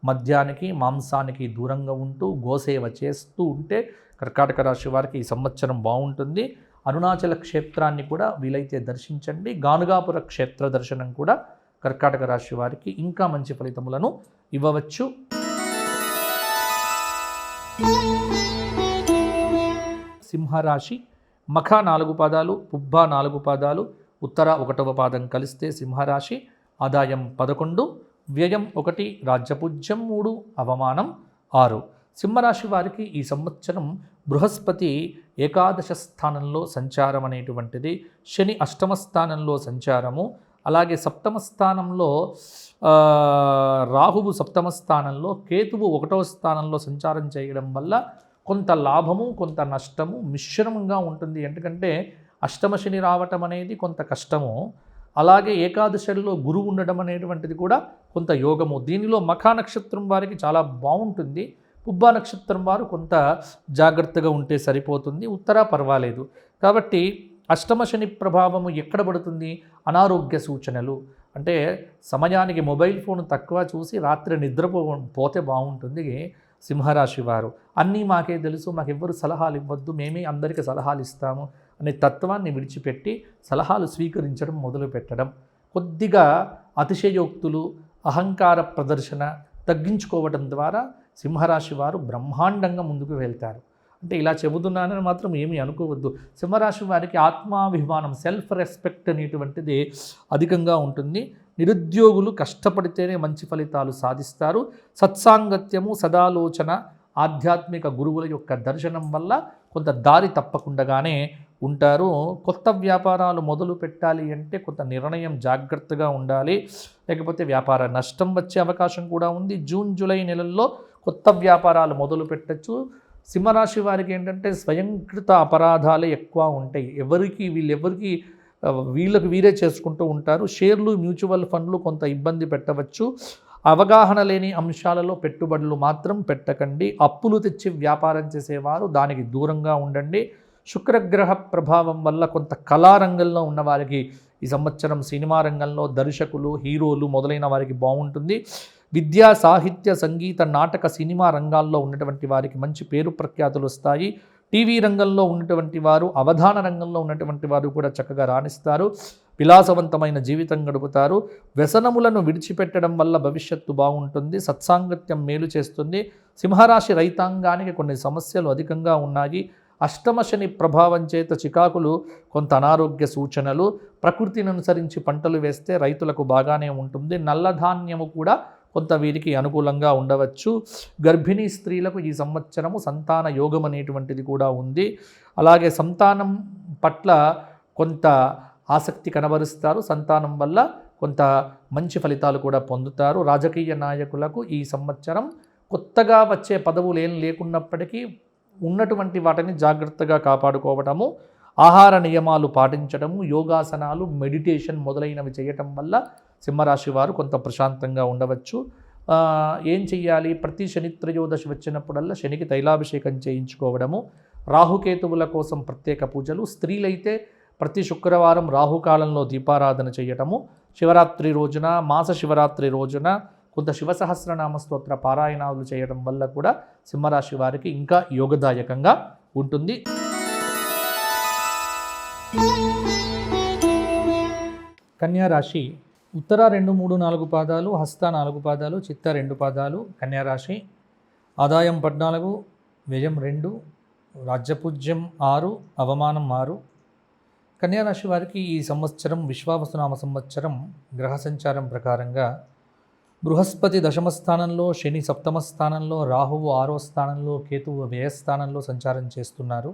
B: మద్యానికి మాంసానికి దూరంగా ఉంటూ గోసేవ చేస్తూ ఉంటే కర్కాటక రాశి వారికి ఈ సంవత్సరం బాగుంటుంది. అరుణాచల క్షేత్రాన్ని కూడా వీలైతే దర్శించండి. గానుగాపుర క్షేత్ర దర్శనం కూడా కర్కాటక రాశి వారికి ఇంకా మంచి ఫలితములను ఇవ్వవచ్చు. సింహరాశి మఖ 4 పాదాలు, పుబ్బ 4 పాదాలు, ఉత్తర 1వ పాదం కలిస్తే సింహరాశి. ఆదాయం 11, వ్యయం 1, రాజ్యపూజ్యం 3, అవమానం 6. సింహరాశి వారికి ఈ సంవత్సరం బృహస్పతి ఏకాదశ స్థానంలో సంచారం అనేటువంటిది, శని అష్టమ స్థానంలో సంచారము, అలాగే సప్తమ స్థానంలో రాహువు సప్తమ స్థానంలో, కేతువు 1వ స్థానంలో సంచారం చేయడం వల్ల కొంత లాభము కొంత నష్టము మిశ్రమంగా ఉంటుంది. ఎందుకంటే అష్టమ శని రావటం అనేది కొంత కష్టము, అలాగే ఏకాదశిలో గురువు ఉండడం అనేటువంటిది కూడా కొంత యోగము. దీనిలో మఖా నక్షత్రం వారికి చాలా బాగుంటుంది. పుబ్బా నక్షత్రం వారు కొంత జాగ్రత్తగా ఉంటే సరిపోతుంది. ఉత్తర పర్వాలేదు. కాబట్టి అష్టమ శని ప్రభావము ఎక్కడ పడుతుంది? అనారోగ్య సూచనలు అంటే సమయానికి మొబైల్ ఫోన్ తక్కువ చూసి రాత్రి నిద్రపోతే బాగుంటుంది సింహరాశి వారు. అన్నీ మాకే తెలుసు, మాకెవ్వరు సలహాలు ఇవ్వద్దు, మేమే అందరికీ సలహాలు ఇస్తాము అనే తత్వాన్ని విడిచిపెట్టి సలహాలు స్వీకరించడం మొదలు పెట్టడం, కొద్దిగా అతిశయోక్తులు అహంకార ప్రదర్శన తగ్గించుకోవడం ద్వారా సింహరాశి వారు బ్రహ్మాండంగా ముందుకు వెళ్తారు. అంటే ఇలా చెబుతున్నానని మాత్రం ఏమీ అనుకోవద్దు. సింహరాశి వారికి ఆత్మాభిమానం, సెల్ఫ్ రెస్పెక్ట్ అనేటువంటిది అధికంగా ఉంటుంది. నిరుద్యోగులు కష్టపడితేనే మంచి ఫలితాలు సాధిస్తారు. సత్సాంగత్యము, సదాలోచన, ఆధ్యాత్మిక గురువుల యొక్క దర్శనం వల్ల కొంత దారి తప్పకుండానే ఉంటారు. కొత్త వ్యాపారాలు మొదలు పెట్టాలి అంటే కొంత నిర్ణయం జాగ్రత్తగా ఉండాలి, లేకపోతే వ్యాపార నష్టం వచ్చే అవకాశం కూడా ఉంది. జూన్ జూలై నెలల్లో కొత్త వ్యాపారాలు మొదలు పెట్టచ్చు. సింహరాశి వారికి ఏంటంటే స్వయంకృత అపరాధాలే ఎక్కువ ఉంటాయి. వీళ్ళకి వీరే చేసుకుంటూ ఉంటారు. షేర్లు, మ్యూచువల్ ఫండ్లు కొంత ఇబ్బంది పెట్టవచ్చు. అవగాహన లేని అంశాలలో పెట్టుబడులు మాత్రం పెట్టకండి. అప్పులు తెచ్చి వ్యాపారం చేసేవారు దానికి దూరంగా ఉండండి. శుక్రగ్రహ ప్రభావం వల్ల కొంత కళారంగంలో ఉన్నవారికి ఈ సంవత్సరం సినిమా రంగంలో దర్శకులు, హీరోలు మొదలైన వారికి బాగుంటుంది. విద్యా, సాహిత్య, సంగీత, నాటక, సినిమా రంగాల్లో ఉన్నటువంటి వారికి మంచి పేరు ప్రఖ్యాతులు వస్తాయి. టీవీ రంగంలో ఉన్నటువంటి వారు, అవధాన రంగంలో ఉన్నటువంటి వారు కూడా చక్కగా రాణిస్తారు. విలాసవంతమైన జీవితం గడుపుతారు. వ్యసనములను విడిచిపెట్టడం వల్ల భవిష్యత్తు బాగుంటుంది. సత్సాంగత్యం మేలు చేస్తుంది. సింహరాశి రైతాంగానికి కొన్ని సమస్యలు అధికంగా ఉన్నాయి. అష్టమ శని ప్రభావం చేత చికాకులు, కొంత అనారోగ్య సూచనలు. ప్రకృతిని అనుసరించి పంటలు వేస్తే రైతులకు బాగానే ఉంటుంది. నల్లధాన్యము కూడా కొంత వీరికి అనుకూలంగా ఉండవచ్చు. గర్భిణీ స్త్రీలకు ఈ సంవత్సరము సంతాన యోగం అనేటువంటిది కూడా ఉంది. అలాగే సంతానం పట్ల కొంత ఆసక్తి కనబరుస్తారు. సంతానం వల్ల కొంత మంచి ఫలితాలు కూడా పొందుతారు. రాజకీయ నాయకులకు ఈ సంవత్సరం కొత్తగా వచ్చే పదవులు ఏం లేకున్నప్పటికీ ఉన్నటువంటి వాటిని జాగ్రత్తగా కాపాడుకోవటము, ఆహార నియమాలు పాటించడము, యోగాసనాలు, మెడిటేషన్ మొదలైనవి చేయటం వల్ల సింహరాశి వారు కొంత ప్రశాంతంగా ఉండవచ్చు. ఏం చెయ్యాలి? ప్రతి శని త్రయోదశి వచ్చినప్పుడల్లా శనికి తైలాభిషేకం చేయించుకోవడము, రాహుకేతువుల కోసం ప్రత్యేక పూజలు, స్త్రీలైతే ప్రతి శుక్రవారం రాహుకాలంలో దీపారాధన చేయటము, శివరాత్రి రోజున, మాస శివరాత్రి రోజున కొంత శివసహస్రనామ స్తోత్ర పారాయణాలు చేయడం వల్ల కూడా సింహరాశి వారికి ఇంకా యోగదాయకంగా ఉంటుంది. కన్యారాశి ఉత్తర 2, 3, 4 పాదాలు, హస్త 4 పాదాలు, చిత్త 2 పాదాలు కన్యారాశి. ఆదాయం 14, వ్యయం 2, రాజ్యపూజ్యం 6, అవమానం 6. కన్యారాశి వారికి ఈ సంవత్సరం విశ్వావసునామ సంవత్సరం గ్రహ సంచారం ప్రకారంగా బృహస్పతి దశమ స్థానంలో, శని సప్తమ స్థానంలో, రాహువు 6వ స్థానంలో, కేతువు వ్యయస్థానంలో సంచారం చేస్తున్నారు.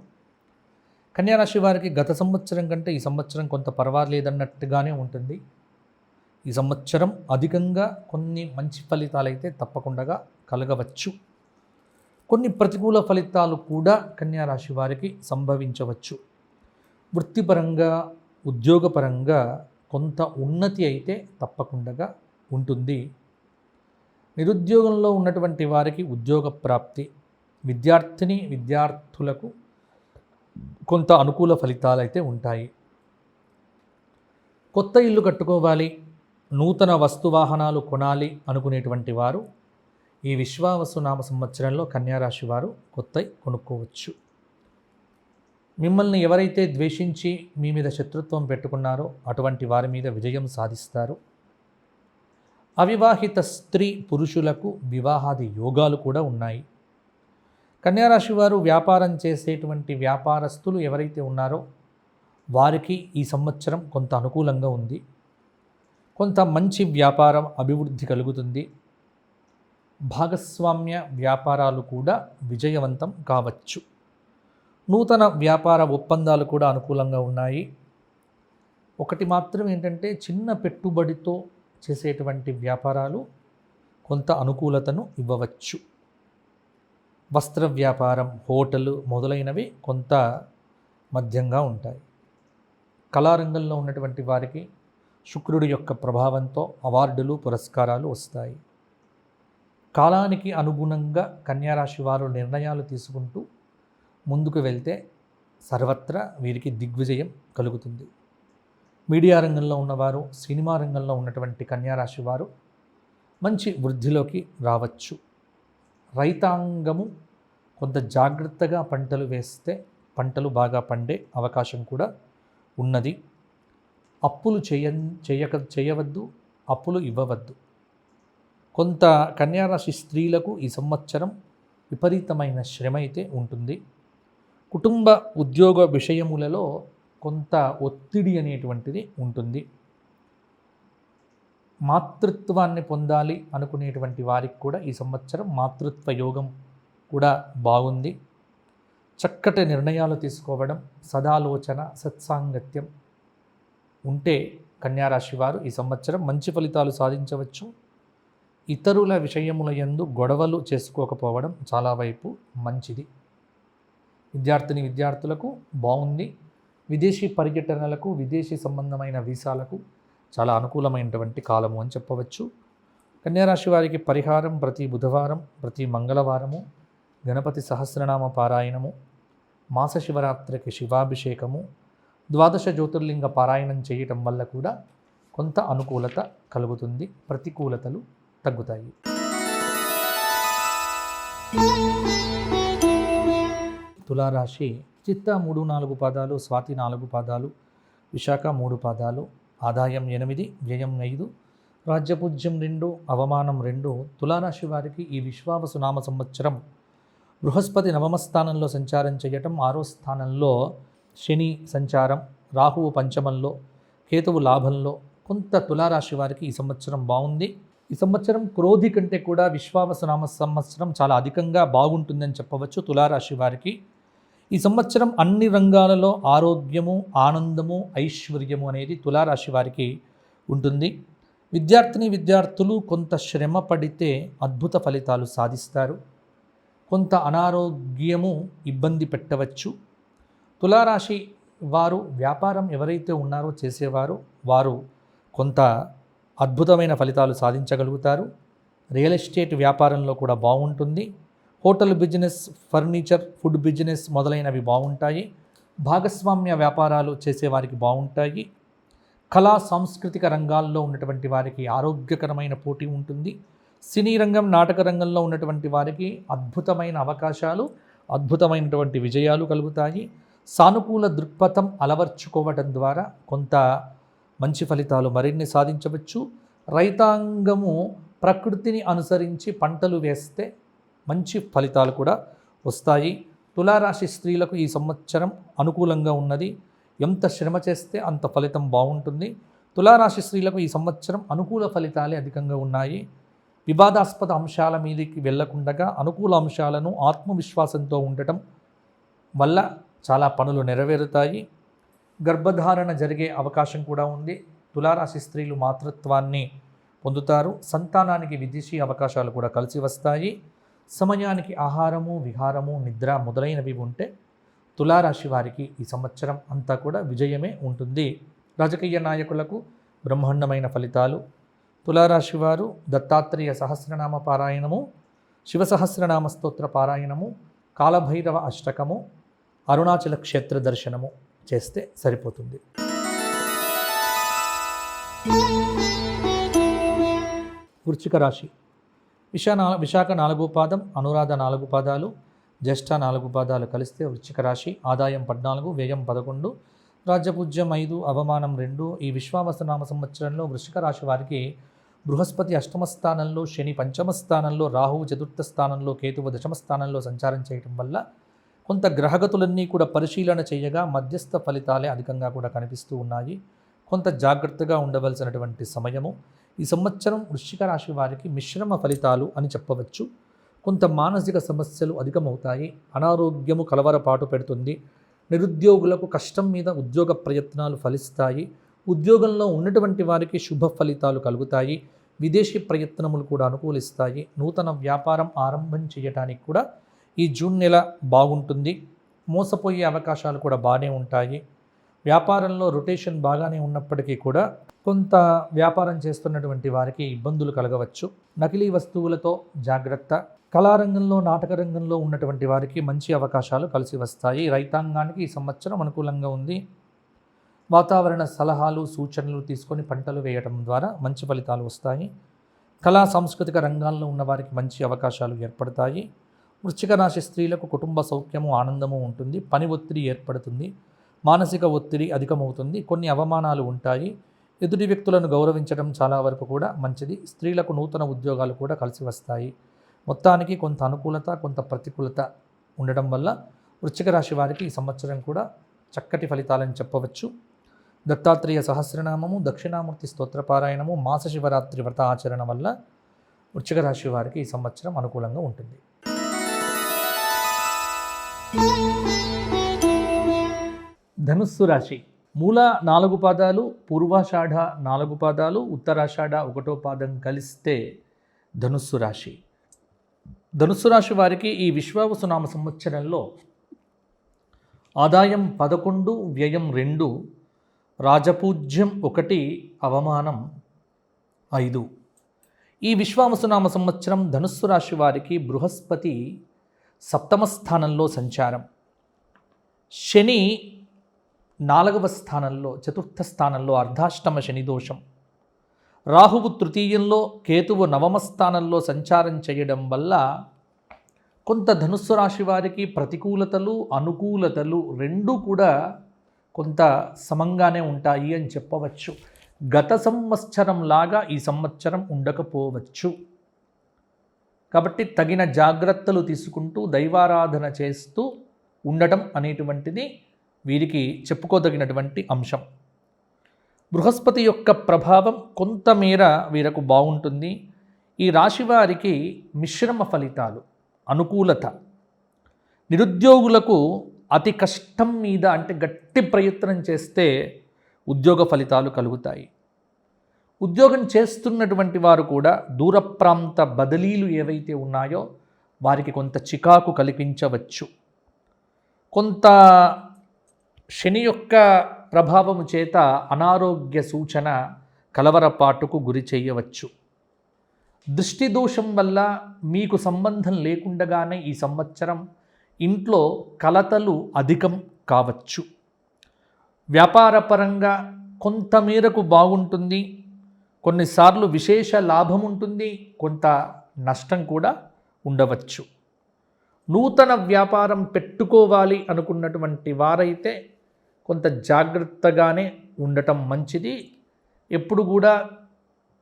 B: కన్యారాశి వారికి గత సంవత్సరం కంటే ఈ సంవత్సరం కొంత పర్వాలేదన్నట్టుగానే ఉంటుంది. ఈ సంవత్సరం అధికంగా కొన్ని మంచి ఫలితాలైతే తప్పకుండా కలగవచ్చు. కొన్ని ప్రతికూల ఫలితాలు కూడా కన్యారాశి వారికి సంభవించవచ్చు. వృత్తిపరంగా, ఉద్యోగపరంగా కొంత ఉన్నతి అయితే తప్పకుండా ఉంటుంది. నిరుద్యోగంలో ఉన్నటువంటి వారికి ఉద్యోగ ప్రాప్తి, విద్యార్థులకు కొంత అనుకూల ఫలితాలు అయితే ఉంటాయి. కొత్త ఇల్లు కట్టుకోవాలి, నూతన వస్తువాహనాలు కొనాలి అనుకునేటువంటి వారు ఈ విశ్వావసునామ సంవత్సరంలో కన్యారాశి వారు కొత్తవి కొనుక్కోవచ్చు. మిమ్మల్ని ఎవరైతే ద్వేషించి మీ మీద శత్రుత్వం పెట్టుకున్నారో అటువంటి వారి మీద విజయం సాధిస్తారు. అవివాహిత స్త్రీ పురుషులకు వివాహాది యోగాలు కూడా ఉన్నాయి. కన్యారాశి వారు వ్యాపారం చేసేటువంటి వ్యాపారస్తులు ఎవరైతే ఉన్నారో వారికి ఈ సంవత్సరం కొంత అనుకూలంగా ఉంది. కొంత మంచి వ్యాపారం అభివృద్ధి కలుగుతుంది. భాగస్వామ్య వ్యాపారాలు కూడా విజయవంతం కావచ్చు. నూతన వ్యాపార ఒప్పందాలు కూడా అనుకూలంగా ఉన్నాయి. ఒకటి మాత్రం ఏంటంటే చిన్న పెట్టుబడితో చేసేటువంటి వ్యాపారాలు కొంత అనుకూలతను ఇవ్వవచ్చు. వస్త్ర వ్యాపారం, హోటలు మొదలైనవి కొంత మధ్యంగా ఉంటాయి. కళారంగంలో ఉన్నటువంటి వారికి శుక్రుడి యొక్క ప్రభావంతో అవార్డులు, పురస్కారాలు వస్తాయి. కాలానికి అనుగుణంగా కన్యారాశి వారు నిర్ణయాలు తీసుకుంటూ ముందుకు వెళ్తే సర్వత్రా వీరికి దిగ్విజయం కలుగుతుంది. మీడియా రంగంలో ఉన్నవారు, సినిమా రంగంలో ఉన్నటువంటి కన్యారాశి వారు మంచి వృద్ధిలోకి రావచ్చు. రైతాంగము కొంత జాగ్రత్తగా పంటలు వేస్తే పంటలు బాగా పండే అవకాశం కూడా ఉన్నది. అప్పులు చేయవద్దు, అప్పులు ఇవ్వవద్దు. కొంత కన్యారాశి స్త్రీలకు ఈ సంవత్సరం విపరీతమైన శ్రమ అయితే ఉంటుంది. కుటుంబ ఉద్యోగ విషయములలో కొంత ఒత్తిడి అనేటువంటిది ఉంటుంది. మాతృత్వాన్ని పొందాలి అనుకునేటువంటి వారికి కూడా ఈ సంవత్సరం మాతృత్వ యోగం కూడా బాగుంది. చక్కటి నిర్ణయాలు తీసుకోవడం, సదాలోచన, సత్సాంగత్యం ఉంటే కన్యారాశి వారు ఈ సంవత్సరం మంచి ఫలితాలు సాధించవచ్చు. ఇతరుల విషయముల యందు గొడవలు చేసుకోకపోవడం చాలా వైపు మంచిది. విద్యార్థులకు బాగుంది. విదేశీ పర్యటనలకు, విదేశీ సంబంధమైన వీసాలకు చాలా అనుకూలమైనటువంటి కాలము అని చెప్పవచ్చు. కన్యారాశి వారికి పరిహారం ప్రతి బుధవారం, ప్రతి మంగళవారము గణపతి సహస్రనామ పారాయణము, మాస శివరాత్రికి శివాభిషేకము, ద్వాదశ జ్యోతిర్లింగ పారాయణం చేయటం వల్ల కూడా కొంత అనుకూలత కలుగుతుంది. ప్రతికూలతలు తగ్గుతాయి. తులారాశి చిత్త 3-4 పాదాలు, స్వాతి 4 పాదాలు, విశాఖ 3 పాదాలు, ఆదాయం 8, వ్యయం 5, రాజ్యపూజ్యం 2, అవమానం 2. తులారాశి వారికి ఈ విశ్వావసునామ సంవత్సరం బృహస్పతి నవమ స్థానంలో సంచారం చేయటం, 6వ స్థానంలో శని సంచారం, రాహువు పంచమంలో, కేతువు లాభంలో. కొంత తులారాశి వారికి ఈ సంవత్సరం బాగుంది. ఈ సంవత్సరం క్రోధి కంటే కూడా విశ్వావసునామ సంవత్సరం చాలా అధికంగా బాగుంటుందని చెప్పవచ్చు. తులారాశి వారికి ఈ సంవత్సరం అన్ని రంగాలలో ఆరోగ్యము, ఆనందము, ఐశ్వర్యము అనేది తులారాశి వారికి ఉంటుంది. విద్యార్థులు కొంత శ్రమ పడితే అద్భుత ఫలితాలు సాధిస్తారు. కొంత అనారోగ్యము ఇబ్బంది పెట్టవచ్చు. తులారాశి వారు వ్యాపారం ఎవరైతే ఉన్నారో చేసేవారు వారు కొంత అద్భుతమైన ఫలితాలు సాధించగలుగుతారు. రియల్ ఎస్టేట్ వ్యాపారంలో కూడా బాగుంటుంది. Hotel business, furniture, food business మొదలైనవి బాగుంటాయి. భాగస్వామ్య వ్యాపారాలు చేసేవారికి బాగుంటాయి. కళా సాంస్కృతిక రంగాల్లో ఉన్నటువంటి వారికి ఆరోగ్యకరమైన పోటీ ఉంటుంది. సినీ రంగం, నాటక రంగంలో ఉన్నటువంటి వారికి అద్భుతమైన అవకాశాలు, అద్భుతమైనటువంటి విజయాలు కలుగుతాయి. సానుకూల దృక్పథం అలవర్చుకోవడం ద్వారా కొంత మంచి ఫలితాలు మరిన్ని సాధించవచ్చు. రైతాంగము ప్రకృతిని అనుసరించి పంటలు వేస్తే మంచి ఫలితాలు కూడా వస్తాయి. తులారాశి స్త్రీలకు ఈ సంవత్సరం అనుకూలంగా ఉన్నది. ఎంత శ్రమ చేస్తే అంత ఫలితం బాగుంటుంది. తులారాశి స్త్రీలకు ఈ సంవత్సరం అనుకూల ఫలితాలే అధికంగా ఉన్నాయి. వివాదాస్పద అంశాల మీదకి వెళ్లకుండా అనుకూల అంశాలను ఆత్మవిశ్వాసంతో ఉండటం వల్ల చాలా పనులు నెరవేరుతాయి. గర్భధారణ జరిగే అవకాశం కూడా ఉంది. తులారాశి స్త్రీలు మాతృత్వాన్ని పొందుతారు. సంతానానికి విదేశీ అవకాశాలు కూడా కలిసి వస్తాయి. సమయానికి ఆహారము, విహారము, నిద్ర మొదలైనవి ఉంటే తులారాశి వారికి ఈ సంవత్సరం అంతా కూడా విజయమే ఉంటుంది. రాజకీయ నాయకులకు బ్రహ్మాండమైన ఫలితాలు, తులారాశి వారు దత్తాత్రేయ సహస్రనామ పారాయణము, శివ సహస్రనామ స్తోత్ర పారాయణము, కాలభైరవ అష్టకము, అరుణాచల క్షేత్ర దర్శనము చేస్తే సరిపోతుంది. వృశ్చిక రాశి విశాఖ 4వ పాదం, అనురాధ 4 పాదాలు, జ్యేష్ఠ 4 పాదాలు కలిస్తే వృశ్చిక రాశి. ఆదాయం 14, వ్యయం 11, రాజ్యపూజ్యం 5, అవమానం 2. ఈ విశ్వావసనామ సంవత్సరంలో వృశ్చిక రాశి వారికి బృహస్పతి అష్టమ స్థానంలో, శని పంచమ స్థానంలో, రాహువు చతుర్థ స్థానంలో, కేతువు దశమ స్థానంలో సంచారం చేయటం వల్ల కొంత గ్రహగతులన్నీ కూడా పరిశీలన చేయగా మధ్యస్థ ఫలితాలే అధికంగా కూడా కనిపిస్తూ ఉన్నాయి. కొంత జాగ్రత్తగా ఉండవలసినటువంటి సమయము. ఈ సంవత్సరం వృశ్చిక రాశి వారికి మిశ్రమ ఫలితాలు అని చెప్పవచ్చు. కొంత మానసిక సమస్యలు అధికమవుతాయి. అనారోగ్యము కలవరపాటు పెడుతుంది. నిరుద్యోగులకు కష్టం మీద ఉద్యోగ ప్రయత్నాలు ఫలిస్తాయి. ఉద్యోగంలో ఉన్నటువంటి వారికి శుభ ఫలితాలు కలుగుతాయి. విదేశీ ప్రయత్నములు కూడా అనుకూలిస్తాయి. నూతన వ్యాపారం ఆరంభం చేయడానికి కూడా ఈ జూన్ నెల బాగుంటుంది. మోసపోయే అవకాశాలు కూడా బాగానే ఉంటాయి. వ్యాపారంలో రొటేషన్ బాగానే ఉన్నప్పటికీ కూడా కొంత వ్యాపారం చేస్తున్నటువంటి వారికి ఇబ్బందులు కలగవచ్చు. నకిలీ వస్తువులతో జాగ్రత్త. కళారంగంలో, నాటక రంగంలో ఉన్నటువంటి వారికి మంచి అవకాశాలు కలిసి వస్తాయి. రైతాంగానికి ఈ సంవత్సరం అనుకూలంగా ఉంది. వాతావరణ సలహాలు, సూచనలు తీసుకొని పంటలు వేయడం ద్వారా మంచి ఫలితాలు వస్తాయి. కళా సాంస్కృతిక రంగాల్లో ఉన్న వారికి మంచి అవకాశాలు ఏర్పడతాయి. వృశ్చిక రాశి స్త్రీలకు కుటుంబ సౌఖ్యము, ఆనందము ఉంటుంది. పని ఒత్తిడి ఏర్పడుతుంది. మానసిక ఒత్తిడి అధికమవుతుంది. కొన్ని అవమానాలు ఉంటాయి. ఎదుటి వ్యక్తులను గౌరవించడం చాలా వరకు కూడా మంచిది. స్త్రీలకు నూతన ఉద్యోగాలు కూడా కలిసి వస్తాయి. మొత్తానికి కొంత అనుకూలత, కొంత ప్రతికూలత ఉండడం వల్ల వృశ్చిక రాశి వారికి ఈ సంవత్సరం కూడా చక్కటి ఫలితాలని చెప్పవచ్చు. దత్తాత్రేయ సహస్రనామము, దక్షిణామూర్తి స్తోత్రపారాయణము, మాస శివరాత్రి వ్రత ఆచరణ వల్ల వృశ్చిక రాశి వారికి ఈ సంవత్సరం అనుకూలంగా ఉంటుంది. ధనుస్సు రాశి మూల 4 పాదాలు, పూర్వాషాఢ 4 పాదాలు, ఉత్తరాషాఢ 1వ పాదం కలిస్తే ధనుస్సు రాశి. ధనుస్సు రాశి వారికి ఈ విశ్వావసునామ సంవత్సరంలో ఆదాయం 11, వ్యయం 2, రాజపూజ్యం 1, అవమానం 5. ఈ విశ్వావసునామ సంవత్సరం ధనుస్సు రాశి వారికి బృహస్పతి సప్తమ స్థానంలో సంచారం, శని 4వ స్థానంలో, చతుర్థ స్థానంలో అర్ధాష్టమ శని దోషం, రాహువు తృతీయంలో, కేతువు 9వ స్థానంలో సంచారం చేయడం వల్ల కొంత ధనుస్సు రాశి వారికి ప్రతికూలతలు, అనుకూలతలు రెండూ కూడా కొంత సమంగానే ఉంటాయి అని చెప్పవచ్చు. గత సంవత్సరం లాగా ఈ సంవత్సరం ఉండకపోవచ్చు. కాబట్టి తగిన జాగ్రత్తలు తీసుకుంటూ దైవారాధన చేస్తూ ఉండటం అనేటువంటిది వీరికి చెప్పుకోదగినటువంటి అంశం. బృహస్పతి యొక్క ప్రభావం కొంతమేర వీరకు బాగుంటుంది. ఈ రాశి వారికి మిశ్రమ ఫలితాలు, అనుకూలత. నిరుద్యోగులకు అతి కష్టం మీద, అంటే గట్టి ప్రయత్నం చేస్తే ఉద్యోగ ఫలితాలు కలుగుతాయి. ఉద్యోగం చేస్తున్నటువంటి వారు కూడా దూర ప్రాంత బదిలీలు ఏవైతే ఉన్నాయో వారికి కొంత చికాకు కల్పించవచ్చు. కొంత శని యొక్క ప్రభావము చేత అనారోగ్య సూచన, కలవరపాటుకు గురి చేయవచ్చు. దృష్టి దోషం వల్ల మీకు సంబంధం లేకుండగానే ఈ సంవత్సరం ఇంట్లో కలతలు అధికం కావచ్చు. వ్యాపారపరంగా కొంతమేరకు బాగుంటుంది. కొన్నిసార్లు విశేష లాభం ఉంటుంది, కొంత నష్టం కూడా ఉండవచ్చు. నూతన వ్యాపారం పెట్టుకోవాలి అనుకున్నటువంటి వారైతే కొంత జాగ్రత్తగానే ఉండటం మంచిది. ఎప్పుడు కూడా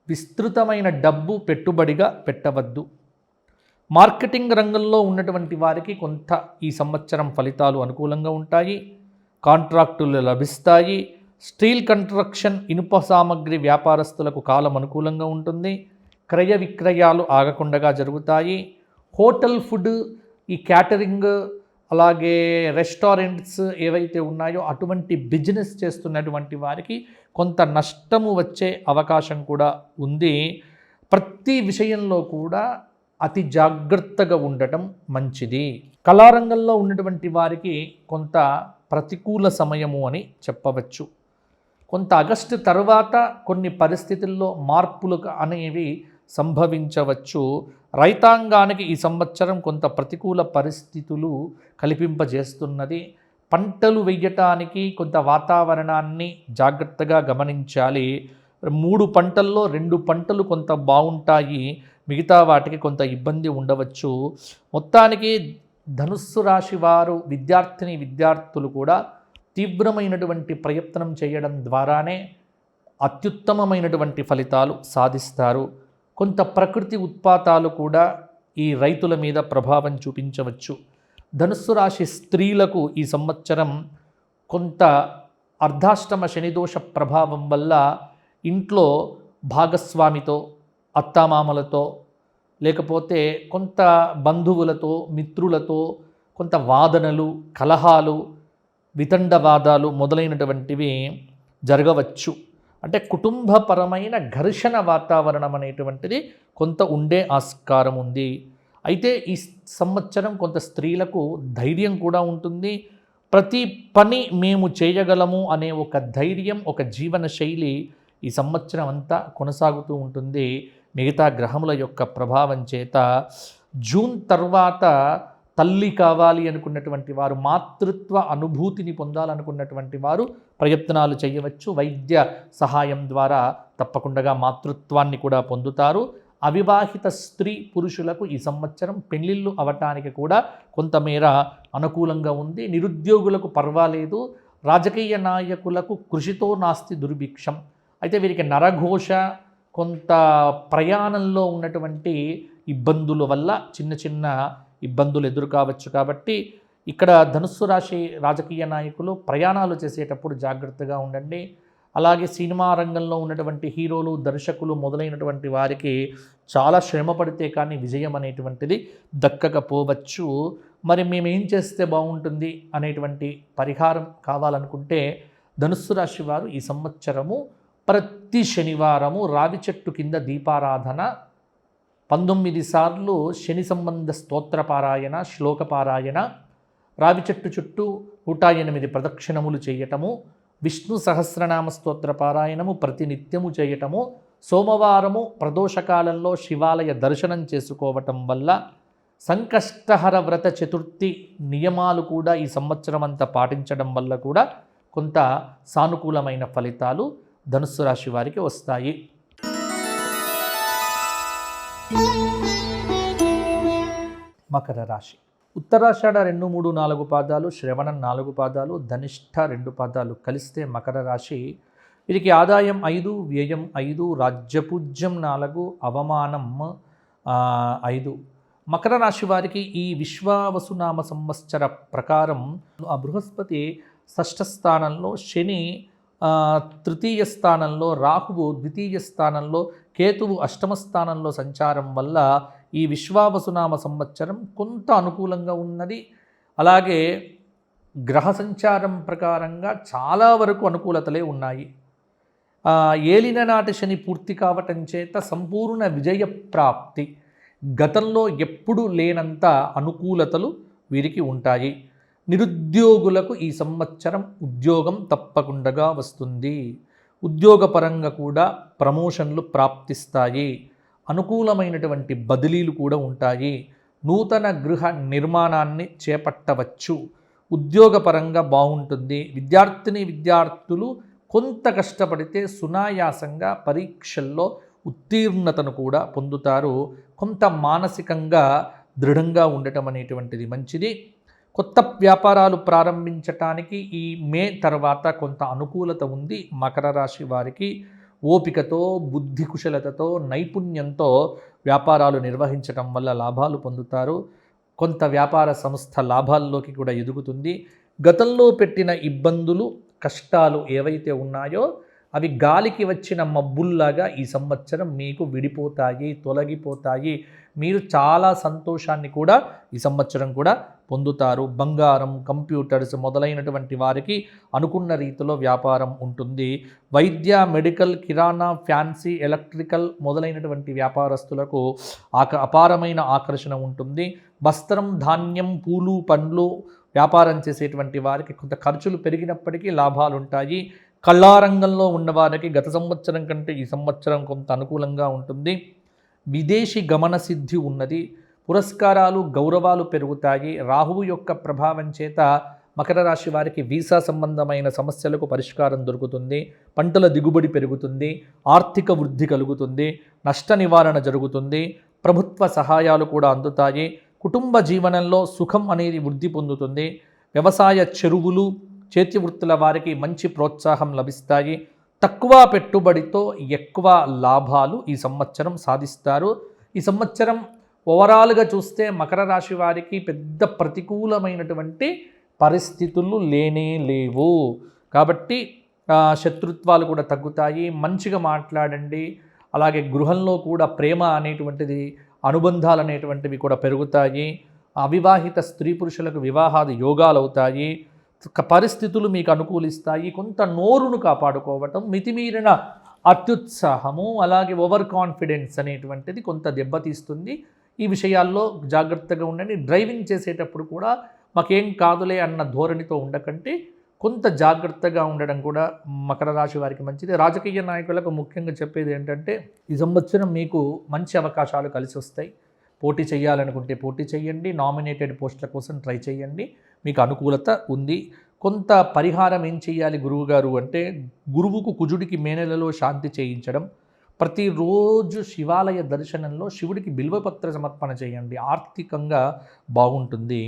B: విస్తృతమైన డబ్బు పెట్టుబడిగా పెట్టవద్దు. మార్కెటింగ్ రంగంలో ఉన్నటువంటి వారికి కొంత ఈ సంవత్సరం ఫలితాలు అనుకూలంగా ఉంటాయి. కాంట్రాక్టులు లభిస్తాయి. స్టీల్ కన్స్ట్రక్షన్, ఇనుప సామగ్రి వ్యాపారస్తులకు కాలం అనుకూలంగా ఉంటుంది. క్రయ విక్రయాలు ఆగకుండా జరుగుతాయి. హోటల్ ఫుడ్, ఈ క్యాటరింగ్, అలాగే రెస్టారెంట్స్ ఏవైతే ఉన్నాయో అటువంటి బిజినెస్ చేస్తున్నటువంటి వారికి కొంత నష్టము వచ్చే అవకాశం కూడా ఉంది. ప్రతి విషయంలో కూడా అతి జాగ్రత్తగా ఉండటం మంచిది. కళారంగంలో ఉన్నటువంటి వారికి కొంత ప్రతికూల సమయము అని చెప్పవచ్చు. కొంత ఆగస్టు తర్వాత కొన్ని పరిస్థితుల్లో మార్పులు అనేవి సంభవించవచ్చు. రైతాంగానికి ఈ సంవత్సరం కొంత ప్రతికూల పరిస్థితులు కల్పింపజేస్తున్నది. పంటలు వేయటానికి కొంత వాతావరణాన్ని జాగ్రత్తగా గమనించాలి. 3 పంటల్లో 2 పంటలు కొంత బాగుంటాయి, మిగతా వాటికి కొంత ఇబ్బంది ఉండవచ్చు. మొత్తానికి ధనుస్సు రాశి వారు విద్యార్థులు కూడా తీవ్రమైనటువంటి ప్రయత్నం చేయడం ద్వారానే అత్యుత్తమమైనటువంటి ఫలితాలు సాధిస్తారు. కొంత ప్రకృతి ఉత్పాతాలు కూడా ఈ రైతుల మీద ప్రభావం చూపించవచ్చు. ధనుస్సు రాశి స్త్రీలకు ఈ సంవత్సరం కొంత అర్ధాష్టమ శనిదోష ప్రభావం వల్ల ఇంట్లో భాగస్వామితో, అత్తామామలతో, లేకపోతే కొంత బంధువులతో, మిత్రులతో కొంత వాదనలు, కలహాలు, వితండవాదాలు మొదలైనటువంటివి జరగవచ్చు. అంటే కుటుంబపరమైన ఘర్షణ వాతావరణం అనేటువంటిది కొంత ఉండే ఆస్కారం ఉంది. అయితే ఈ సంవత్సరం కొంత స్త్రీలకు ధైర్యం కూడా ఉంటుంది. ప్రతి పని మేము చేయగలము అనే ఒక ధైర్యం, ఒక జీవన శైలి ఈ సంవత్సరం అంతా కొనసాగుతూ ఉంటుంది. మిగతా గ్రహముల యొక్క ప్రభావం చేత జూన్ తర్వాత తల్లి కావాలి అనుకున్నటువంటి వారు, మాతృత్వ అనుభూతిని పొందాలనుకున్నటువంటి వారు ప్రయత్నాలు చేయవచ్చు. వైద్య సహాయం ద్వారా తప్పకుండా మాతృత్వాన్ని కూడా పొందుతారు. అవివాహిత స్త్రీ పురుషులకు ఈ సంవత్సరం పెళ్లిళ్ళు అవటానికి కూడా కొంతమేర అనుకూలంగా ఉంది. నిరుద్యోగులకు పర్వాలేదు. రాజకీయ నాయకులకు కృషితో నాస్తి దుర్భిక్షం. అయితే వీరికి నరఘోష, కొంత ప్రయాణంలో ఉన్నటువంటి ఇబ్బందుల వల్ల చిన్న చిన్న ఇబ్బందులు ఎదురు కావచ్చు. కాబట్టి ఇక్కడ ధనుస్సు రాశి రాజకీయ నాయకులు ప్రయాణాలు చేసేటప్పుడు జాగ్రత్తగా ఉండండి. అలాగే సినిమా రంగంలో ఉన్నటువంటి హీరోలు, దర్శకులు మొదలైనటువంటి వారికి చాలా శ్రమ పడితే కానీ విజయం అనేటువంటిది దక్కకపోవచ్చు. మరి మేమేం చేస్తే బాగుంటుంది అనేటువంటి పరిహారం కావాలనుకుంటే ధనుస్సు రాశి వారు ఈ సంవత్సరము ప్రతి శనివారము రావి చెట్టు కింద దీపారాధన, 19 సార్లు శని సంబంధ స్తోత్రపారాయణ, శ్లోకపారాయణ, రావి చెట్టు చుట్టూ 108 ప్రదక్షిణములు చేయటము, విష్ణు సహస్రనామ స్తోత్ర పారాయణము ప్రతినిత్యము చేయటము, సోమవారము ప్రదోషకాలంలో శివాలయ దర్శనం చేసుకోవటం వల్ల, సంకష్టహర వ్రత చతుర్థి నియమాలు కూడా ఈ సంవత్సరం అంతా పాటించడం వల్ల కూడా కొంత సానుకూలమైన ఫలితాలు ధనుస్సు రాశి వారికి వస్తాయి. మకర రాశి. ఉత్తరాషాఢ 2, 3, 4 పాదాలు, శ్రవణం 4 పాదాలు, ధనిష్ఠ 2 పాదాలు కలిస్తే మకర రాశి. వీరికి ఆదాయం 5, వ్యయం 5, రాజ్యపూజ్యం 4, అవమానం 5. మకర రాశి వారికి ఈ విశ్వావసునామ సంవత్సర ప్రకారం ఆ బృహస్పతి 6వ స్థానంలో, శని 3వ స్థానంలో, రాహువు 2వ స్థానంలో, కేతువు 8వ స్థానంలో సంచారం వల్ల ఈ విశ్వావసునామ సంవత్సరం కొంత అనుకూలంగా ఉన్నది. అలాగే గ్రహ సంచారం ప్రకారంగా చాలా వరకు అనుకూలతలే ఉన్నాయి. ఏలిన నాటి శని పూర్తి కావటం చేత సంపూర్ణ విజయ ప్రాప్తి, గతంలో ఎప్పుడూ లేనంత అనుకూలతలు వీరికి ఉంటాయి. నిరుద్యోగులకు ఈ సంవత్సరం ఉద్యోగం తప్పకుండా వస్తుంది. ఉద్యోగపరంగా కూడా ప్రమోషన్లు ప్రాప్తిస్తాయి. అనుకూలమైనటువంటి బదిలీలు కూడా ఉంటాయి. నూతన గృహ నిర్మాణాన్ని చేపట్టవచ్చు. ఉద్యోగపరంగా బాగుంటుంది. విద్యార్థులు కొంత కష్టపడితే సునాయాసంగా పరీక్షల్లో ఉత్తీర్ణతను కూడా పొందుతారు. కొంత మానసికంగా దృఢంగా ఉండటం అనేటువంటిది మంచిది. కొత్త వ్యాపారాలు ప్రారంభించటానికి ఈ మే తర్వాత కొంత అనుకూలత ఉంది. మకర రాశి వారికి ఓపికతో, బుద్ధి కుశలతతో, నైపుణ్యంతో వ్యాపారాలు నిర్వహించటం వల్ల లాభాలు పొందుతారు. కొంత వ్యాపార సంస్థ లాభాల్లోకి కూడా ఎదుగుతుంది. గతంలో పెట్టిన ఇబ్బందులు, కష్టాలు ఏవైతే ఉన్నాయో అవి గాలికి వచ్చిన మబ్బుల్లాగా ఈ సంవత్సరం మీకు విడిపోతాయి, తొలగిపోతాయి. మీరు చాలా సంతోషాన్ని కూడా ఈ సంవత్సరం కూడా పొందుతారు. బంగారం, కంప్యూటర్స్ మొదలైనటువంటి వారికి అనుకున్న రీతిలో వ్యాపారం ఉంటుంది. వైద్య, మెడికల్, కిరాణా, ఫ్యాన్సీ, ఎలక్ట్రికల్ మొదలైనటువంటి వ్యాపారస్తులకు అపారమైన ఆకర్షణ ఉంటుంది. వస్త్రం, ధాన్యం, పూలు, పండ్లు వ్యాపారం చేసేటువంటి వారికి కొంత ఖర్చులు పెరిగినప్పటికీ లాభాలు ఉంటాయి. కళారంగంలో ఉన్నవారికి గత సంవత్సరం కంటే ఈ సంవత్సరం కొంత అనుకూలంగా ఉంటుంది. విదేశీ గమన సిద్ధి ఉన్నది. పురస్కారాలు గౌరవాలు పెరుగుతాయి. రాహువు యొక్క ప్రభావం చేత మకర రాశి వారికి వీసా సంబంధమైన సమస్యలకు పరిష్కారం దొరుకుతుంది. పంటల దిగుబడి పెరుగుతుంది. ఆర్థిక వృద్ధి కలుగుతుంది. నష్ట నివారణ జరుగుతుంది. ప్రభుత్వ సహాయాలు కూడా అందుతాయి. కుటుంబ జీవనంలో సుఖం అనేది వృద్ధి పొందుతుంది. వ్యవసాయ చెరువులు చేతి వృత్తుల వారికి మంచి ప్రోత్సాహం లభిస్తాయి. తక్కువ పెట్టుబడితో ఎక్కువ లాభాలు ఈ సంవత్సరం సాధిస్తారు. ఈ సంవత్సరం ఓవరాల్గా చూస్తే మకర రాశి వారికి పెద్ద ప్రతికూలమైనటువంటి పరిస్థితులు లేనే లేవు. కాబట్టి శత్రుత్వాలు కూడా తగ్గుతాయి. మంచిగా మాట్లాడండి. అలాగే గృహంలో కూడా ప్రేమ అనేటువంటిది, అనుబంధాలు అనేటువంటివి కూడా పెరుగుతాయి. అవివాహిత స్త్రీ పురుషులకు వివాహాది యోగాలు అవుతాయి. పరిస్థితులు మీకు అనుకూలిస్తాయి. కొంత నోరును కాపాడుకోవటం, మితిమీరిన అత్యుత్సాహము, అలాగే ఓవర్ కాన్ఫిడెన్స్ అనేటువంటిది కొంత దెబ్బతీస్తుంది. ఈ విషయాల్లో జాగ్రత్తగా ఉండండి. డ్రైవింగ్ చేసేటప్పుడు కూడా మాకేం కాదులే అన్న ధోరణితో ఉండకంటే కొంత జాగ్రత్తగా ఉండడం కూడా మకర రాశి వారికి మంచిది. రాజకీయ నాయకులకు ముఖ్యంగా చెప్పేది ఏంటంటే, ఈ సంవత్సరం మీకు మంచి అవకాశాలు కలిసి వస్తాయి. పోటీ చేయాలనుకుంటే పోటీ చేయండి. నామినేటెడ్ పోస్టుల కోసం ట్రై చేయండి. మీకు అనుకూలత ఉంది. కొంత పరిహారం ఏం చేయాలి గురువు గారు అంటే, గురువుకు కుజుడికి మే నెలలో శాంతి చేయించడం, ప్రతిరోజు శివాలయ దర్శనంలో శివుడికి బిల్వపత్ర సమర్పణ చేయండి. ఆర్థికంగా బాగుంటుంది.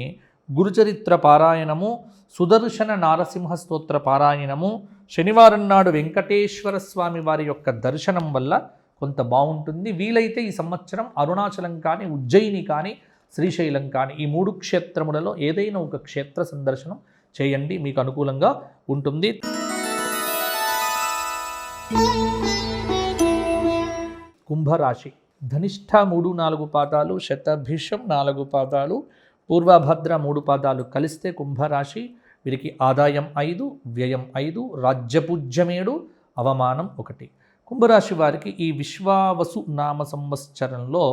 B: గురుచరిత్ర పారాయణము, సుదర్శన నారసింహ స్తోత్ర పారాయణము, శనివారం నాడు వెంకటేశ్వర స్వామి వారి యొక్క దర్శనం వల్ల కొంత బాగుంటుంది. వీలైతే ఈ సంవత్సరం అరుణాచలం కానీ, ఉజ్జయిని కానీ, శ్రీశైలం కానీ ఈ 3 క్షేత్రములలో ఏదైనా ఒక క్షేత్ర సందర్శనం చేయండి. మీకు అనుకూలంగా ఉంటుంది. కుంభరాశి. ధనిష్ఠ 3-4 పాదాలు, శతభిషం 4 పాదాలు, పూర్వభద్ర 3 పాదాలు కలిస్తే కుంభరాశి. వీరికి ఆదాయం 5, వ్యయం 5, రాజ్యపూజ్యం 7, అవమానం 1. కుంభరాశి వారికి ఈ విశ్వావసు నామ సంవత్సరంలో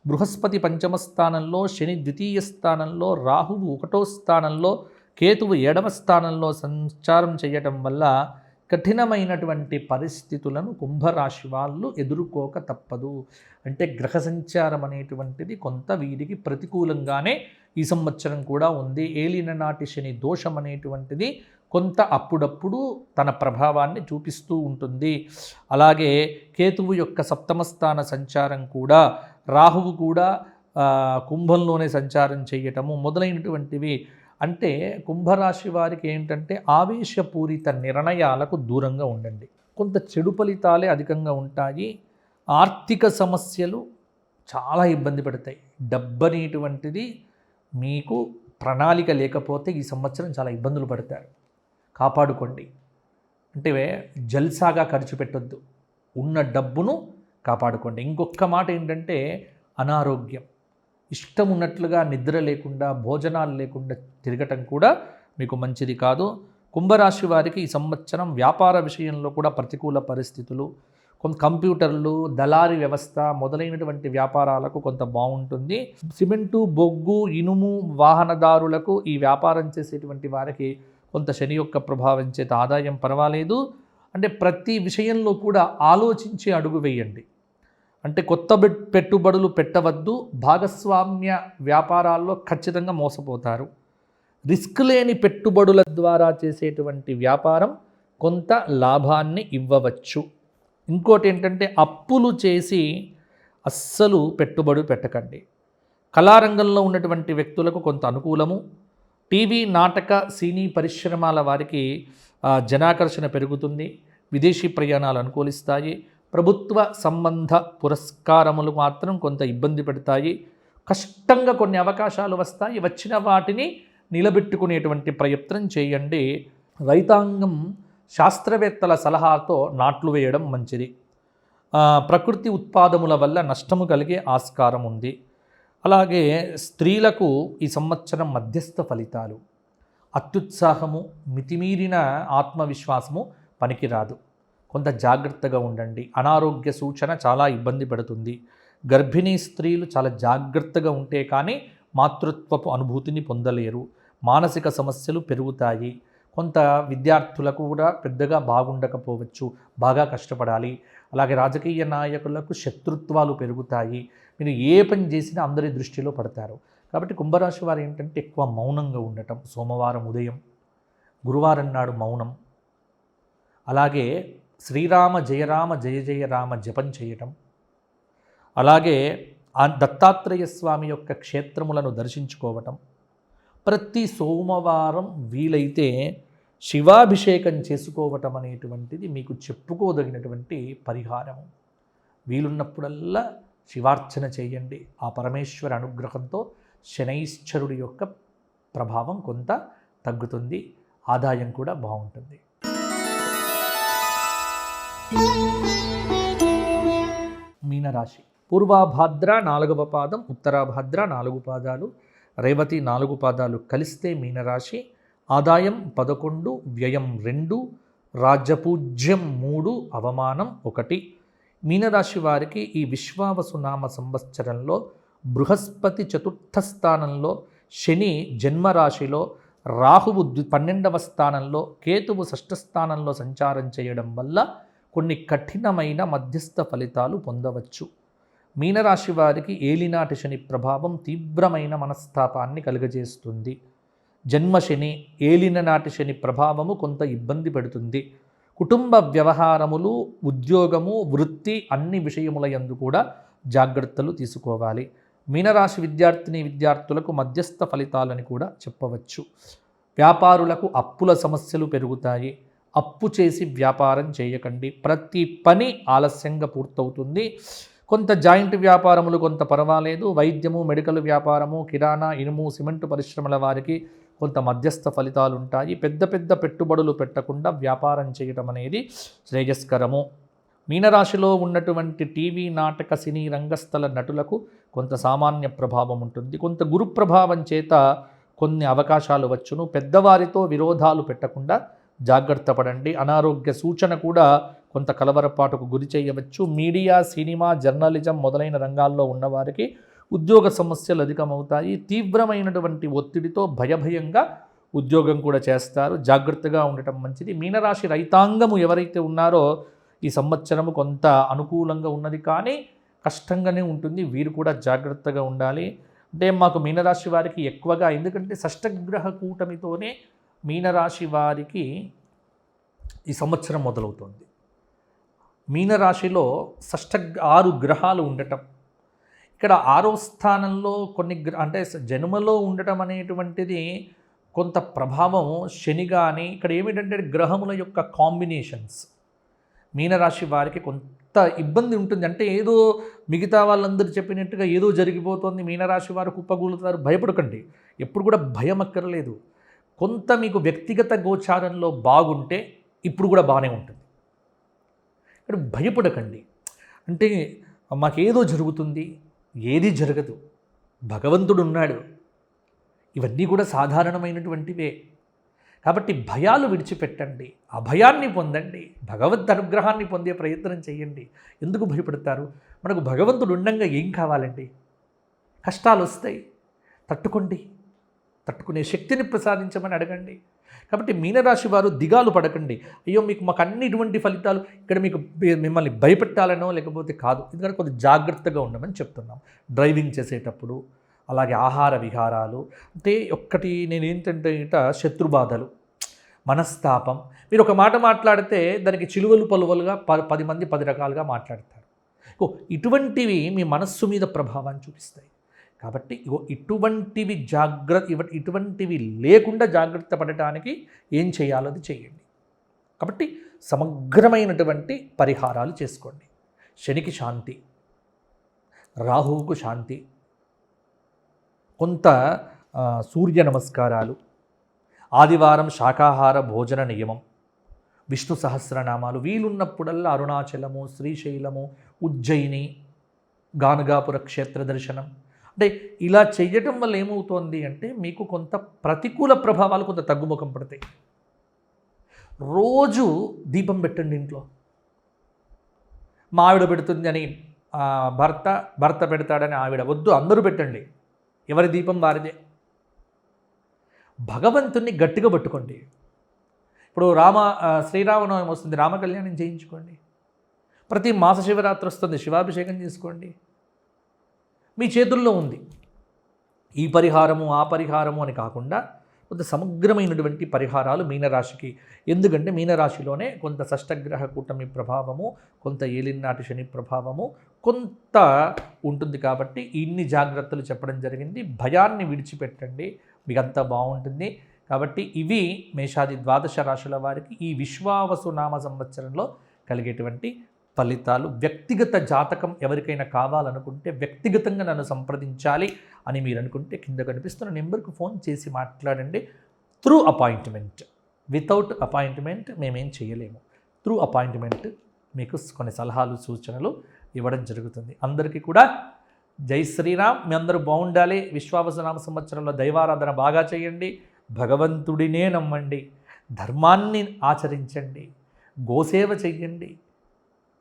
B: బృహస్పతి 5వ స్థానంలో, శని 2వ స్థానంలో, రాహువు 1వ స్థానంలో, కేతువు 7వ స్థానంలో సంచారం చేయటం వల్ల కఠినమైనటువంటి పరిస్థితులను కుంభరాశి వాళ్ళు ఎదుర్కోక తప్పదు. అంటే గ్రహ సంచారం అనేటువంటిది కొంత వీరికి ప్రతికూలంగానే ఈ సంవత్సరం కూడా ఉంది. ఏలిన నాటి శని దోషం అనేటువంటిది కొంత అప్పుడప్పుడు తన ప్రభావాన్ని చూపిస్తూ ఉంటుంది. అలాగే కేతువు యొక్క 7వ స్థాన సంచారం కూడా, రాహువు కూడా కుంభంలోనే సంచారం చేయటము మొదలైనటువంటివి. అంటే కుంభరాశి వారికి ఏంటంటే ఆవేశపూరిత నిర్ణయాలకు దూరంగా ఉండండి. కొంత చెడు ఫలితాలే అధికంగా ఉంటాయి. ఆర్థిక సమస్యలు చాలా ఇబ్బంది పడతాయి. డబ్బు అనేటువంటిది మీకు ప్రణాళిక లేకపోతే ఈ సంవత్సరం చాలా ఇబ్బందులు పడతారు. కాపాడుకోండి. అంటే జల్సాగా ఖర్చు పెట్టొద్దు. ఉన్న డబ్బును కాపాడుకోండి. ఇంకొక మాట ఏంటంటే అనారోగ్యం. ఇష్టం ఉన్నట్లుగా నిద్ర లేకుండా, భోజనాలు లేకుండా తిరగటం కూడా మీకు మంచిది కాదు. కుంభరాశి వారికి ఈ సంవత్సరం వ్యాపార విషయంలో కూడా ప్రతికూల పరిస్థితులు, కొంత కంప్యూటర్లు, దళారీ వ్యవస్థ మొదలైనటువంటి వ్యాపారాలకు కొంత బాగుంటుంది. సిమెంటు, బొగ్గు, ఇనుము వాహనదారులకు, ఈ వ్యాపారం చేసేటువంటి వారికి కొంత శని యొక్క ప్రభావం చేత ఆదాయం పర్వాలేదు. అంటే ప్రతి విషయంలో కూడా ఆలోచించి అడుగు వేయండి. అంటే కొత్త పెట్టుబడులు పెట్టవద్దు. భాగస్వామ్య వ్యాపారాల్లో ఖచ్చితంగా మోసపోతారు. రిస్క్ లేని పెట్టుబడుల ద్వారా చేసేటువంటి వ్యాపారం కొంత లాభాన్ని ఇవ్వవచ్చు. ఇంకోటి ఏంటంటే అప్పులు చేసి అస్సలు పెట్టుబడి పెట్టకండి. కళారంగంలో ఉన్నటువంటి వ్యక్తులకు కొంత అనుకూలము. టీవీ, నాటక, సినీ పరిశ్రమల వారికి జనాకర్షణ పెరుగుతుంది. విదేశీ ప్రయాణాలు అనుకూలిస్తాయి. ప్రభుత్వ సంబంధ పురస్కారములు మాత్రం కొంత ఇబ్బంది పెడతాయి. కష్టంగా కొన్ని అవకాశాలు వస్తాయి. వచ్చిన వాటిని నిలబెట్టుకునేటువంటి ప్రయత్నం చేయండి. రైతాంగం శాస్త్రవేత్తల సలహాతో నాట్లు వేయడం మంచిది. ప్రకృతి ఉత్పాదముల వల్ల నష్టము కలిగే ఆస్కారం ఉంది. అలాగే స్త్రీలకు ఈ సంవత్సరం మధ్యస్థ ఫలితాలు. అత్యుత్సాహము, మితిమీరిన ఆత్మవిశ్వాసము పనికిరాదు. కొంత జాగ్రత్తగా ఉండండి. అనారోగ్య సూచన చాలా ఇబ్బంది పడుతుంది. గర్భిణీ స్త్రీలు చాలా జాగ్రత్తగా ఉంటే కానీ మాతృత్వపు అనుభూతిని పొందలేరు. మానసిక సమస్యలు పెరుగుతాయి. కొంత విద్యార్థులకు కూడా పెద్దగా బాగుండకపోవచ్చు, బాగా కష్టపడాలి. అలాగే రాజకీయ నాయకులకు శత్రుత్వాలు పెరుగుతాయి. మీరు ఏ పని చేసినా అందరి దృష్టిలో పడతారు. కాబట్టి కుంభరాశి వారు ఏంటంటే ఎక్కువ మౌనంగా ఉండటం, సోమవారం ఉదయం, గురువారం నాడు మౌనం, అలాగే శ్రీరామ జయ రామ జయ జయ రామ జపం చేయటం, అలాగే ఆ దత్తాత్రేయ స్వామి యొక్క క్షేత్రములను దర్శించుకోవటం, ప్రతి సోమవారం వీలైతే శివాభిషేకం చేసుకోవటం అనేటువంటిది మీకు చెప్పుకోదగినటువంటి పరిహారము. వీలున్నప్పుడల్లా శివార్చన చేయండి. ఆ పరమేశ్వర అనుగ్రహంతో శనైశ్చరుడి యొక్క ప్రభావం కొంత తగ్గుతుంది, ఆదాయం కూడా బాగుంటుంది. మీనరాశి పూర్వాభాద్ర 4వ పాదం, ఉత్తరాభాద్ర 4 పాదాలు, రేవతి 4 పాదాలు కలిస్తే మీనరాశి. ఆదాయం 11, వ్యయం 2, రాజ్యపూజ్యం 3, అవమానం 1. మీనరాశి వారికి ఈ విశ్వావసునామ సంవత్సరంలో బృహస్పతి 4వ స్థానంలో, శని జన్మరాశిలో, రాహువు 12వ స్థానంలో, కేతువు 6వ స్థానంలో సంచారం చేయడం వల్ల కొన్ని కఠినమైన మధ్యస్థ ఫలితాలు పొందవచ్చు. మీనరాశి వారికి ఏలినాటి శని ప్రభావం తీవ్రమైన మనస్తాపాన్ని కలుగజేస్తుంది. జన్మశని, ఏలిన నాటి శని ప్రభావము కొంత ఇబ్బంది పెడుతుంది. కుటుంబ వ్యవహారములు, ఉద్యోగము, వృత్తి అన్ని విషయములయందు కూడా జాగ్రత్తలు తీసుకోవాలి. మీనరాశి విద్యార్థులకు మధ్యస్థ ఫలితాలని కూడా చెప్పవచ్చు. వ్యాపారులకు అప్పుల సమస్యలు పెరుగుతాయి. అప్పు చేసి వ్యాపారం చేయకండి. ప్రతి పని ఆలస్యంగా పూర్తవుతుంది. కొంత జాయింట్ వ్యాపారములు కొంత పర్వాలేదు. వైద్యము, మెడికల్ వ్యాపారము, కిరాణా, ఇనుము, సిమెంటు పరిశ్రమల వారికి కొంత మధ్యస్థ ఫలితాలు ఉంటాయి. పెద్ద పెద్ద పెట్టుబడులు పెట్టకుండా వ్యాపారం చేయటం అనేది శ్రేయస్కరము. మీనరాశిలో ఉన్నటువంటి టీవీ, నాటక, సినీ రంగస్థల నటులకు కొంత సామాన్య ప్రభావం ఉంటుంది. కొంత గురు ప్రభావం చేత కొన్ని అవకాశాలు వచ్చును. పెద్దవారితో విరోధాలు పెట్టకుండా జాగ్రత్త పడండి. అనారోగ్య సూచన కూడా కొంత కలవరపాటుకు గురి చేయవచ్చు. మీడియా, సినిమా, జర్నలిజం మొదలైన రంగాల్లో ఉన్నవారికి ఉద్యోగ సమస్యలు అధికమవుతాయి. తీవ్రమైనటువంటి ఒత్తిడితో భయభయంగా ఉద్యోగం కూడా చేస్తారు. జాగ్రత్తగా ఉండటం మంచిది. మీనరాశి రైతాంగము ఎవరైతే ఉన్నారో ఈ సంవత్సరము కొంత అనుకూలంగా ఉన్నది, కానీ కష్టంగానే ఉంటుంది. వీరు కూడా జాగ్రత్తగా ఉండాలి. అంటే మాకు మీనరాశి వారికి ఎక్కువగా, ఎందుకంటే షష్టగ్రహ కూటమితోనే మీనరాశి వారికి ఈ సంవత్సరం మొదలవుతుంది. మీనరాశిలో 6 గ్రహాలు ఉండటం, ఇక్కడ 6వ స్థానంలో కొన్ని అంటే జన్మలో ఉండటం అనేటువంటిది కొంత ప్రభావం శని కానీ, ఇక్కడ ఏమిటంటే గ్రహముల యొక్క కాంబినేషన్స్ మీనరాశి వారికి కొంత ఇబ్బంది ఉంటుంది. అంటే ఏదో మిగతా వాళ్ళందరూ చెప్పినట్టుగా ఏదో జరిగిపోతుంది, మీనరాశి వారు కుప్పగూలుతారు, భయపడకండి. ఎప్పుడు కూడా భయం అక్కర్లేదు. కొంత మీకు వ్యక్తిగత గోచారంలో బాగుంటే ఇప్పుడు కూడా బాగానే ఉంటుంది. ఇక్కడ భయపడకండి. అంటే మాకేదో జరుగుతుంది, ఏది జరగదు, భగవంతుడు ఉన్నాడు, ఇవన్నీ కూడా సాధారణమైనటువంటివే. కాబట్టి భయాలు విడిచిపెట్టండి, అభయాన్ని పొందండి, భగవద్ అనుగ్రహాన్ని పొందే ప్రయత్నం చేయండి. ఎందుకు భయపడతారు? మనకు భగవంతుడు ఉండంగా ఏం కావాలండి? కష్టాలు వస్తాయి, తట్టుకోండి, తట్టుకునే శక్తిని ప్రసాదించమని అడగండి. కాబట్టి మీనరాశి వారు దిగాలు పడకండి. అయ్యో మాకు అన్ని ఇటువంటి ఫలితాలు, ఇక్కడ మిమ్మల్ని భయపెట్టాలనో లేకపోతే కాదు. ఎందుకంటే కొంచెం జాగ్రత్తగా ఉండమని చెప్తున్నాం. డ్రైవింగ్ చేసేటప్పుడు, అలాగే ఆహార విహారాలు, అంటే ఒక్కటి నేను ఏంటంటే శత్రుబాధలు, మనస్తాపం. మీరు ఒక మాట మాట్లాడితే దానికి చిలువలు పలువలుగా 10 మంది 10 రకాలుగా మాట్లాడతారు. ఇటువంటివి మీ మనస్సు మీద ప్రభావాన్ని చూపిస్తాయి. కాబట్టి ఇటువంటివి లేకుండా జాగ్రత్త పడటానికి ఏం చేయాలో అది చేయండి. కాబట్టి సమగ్రమైనటువంటి పరిహారాలు చేసుకోండి. శనికి శాంతి, రాహువుకు శాంతి, కొంత సూర్య నమస్కారాలు, ఆదివారం శాకాహార భోజన నియమం, విష్ణు సహస్రనామాలు, వీలున్నప్పుడల్లా అరుణాచలము, శ్రీశైలము, ఉజ్జయిని, గానగాపుర క్షేత్ర దర్శనం. అంటే ఇలా చేయటం వల్ల ఏమవుతోంది అంటే మీకు కొంత ప్రతికూల ప్రభావాలు కొంత తగ్గుముఖం పడతాయి. రోజు దీపం పెట్టండి ఇంట్లో. మా ఆవిడ పెడుతుంది అని భర్త పెడతాడని ఆవిడ వద్దు, అందరూ పెట్టండి. ఎవరి దీపం వారిదే. భగవంతుణ్ణి గట్టిగా పట్టుకోండి. ఇప్పుడు శ్రీరామనవమి వస్తుంది, రామ కళ్యాణం చేయించుకోండి. ప్రతి మాస శివరాత్రి వస్తుంది, శివాభిషేకం చేసుకోండి. మీ చేతుల్లో ఉంది. ఈ పరిహారము ఆ పరిహారము అని కాకుండా కొంత సమగ్రమైనటువంటి పరిహారాలు మీనరాశికి. ఎందుకంటే మీనరాశిలోనే కొంత షష్టగ్రహ కూటమి ప్రభావము, కొంత ఏలినాటి శని ప్రభావము కొంత ఉంటుంది. కాబట్టి ఇన్ని జాగ్రత్తలు చెప్పడం జరిగింది. భయాన్ని విడిచిపెట్టండి, మీకు అంతా బాగుంటుంది. కాబట్టి ఇవి మేషాది ద్వాదశ రాశుల వారికి ఈ విశ్వావసు నామ సంవత్సరంలో కలిగేటువంటి ఫలితాలు. వ్యక్తిగత జాతకం ఎవరికైనా కావాలనుకుంటే వ్యక్తిగతంగా నన్ను సంప్రదించాలి అని మీరు అనుకుంటే కింద కనిపిస్తున్న నెంబర్కి ఫోన్ చేసి మాట్లాడండి. త్రూ అపాయింట్మెంట్, వితౌట్ అపాయింట్మెంట్ మేమేం చేయలేము. త్రూ అపాయింట్మెంట్ మీకు కొన్ని సలహాలు సూచనలు ఇవ్వడం జరుగుతుంది. అందరికీ కూడా జై శ్రీరామ్. మీ అందరూ బాగుండాలి. విశ్వావసనామ సంవత్సరంలో దైవారాధన బాగా చేయండి, భగవంతుడినే నమ్మండి, ధర్మాన్ని ఆచరించండి, గోసేవ చెయ్యండి,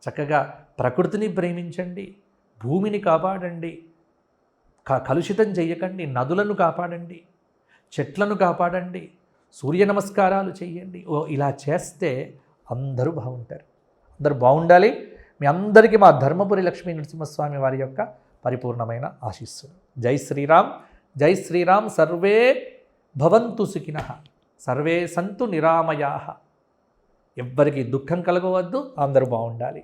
B: చక్కగా ప్రకృతిని ప్రేమించండి, భూమిని కాపాడండి, కలుషితం చేయకండి, నదులను కాపాడండి, చెట్లను కాపాడండి, సూర్య నమస్కారాలు చేయండి. ఇలా చేస్తే అందరూ బాగుంటారు. అందరూ బాగుండాలి. మీ అందరికీ మా ధర్మపురి లక్ష్మీ నరసింహస్వామి వారి యొక్క పరిపూర్ణమైన ఆశీస్సులు. జై శ్రీరామ్, జై శ్రీరామ్. సర్వే భవంతు సుఖినః, సర్వే సంతు నిరామయాః. ఎవ్వరికి దుఃఖం కలగవద్దు, అందరూ బాగుండాలి.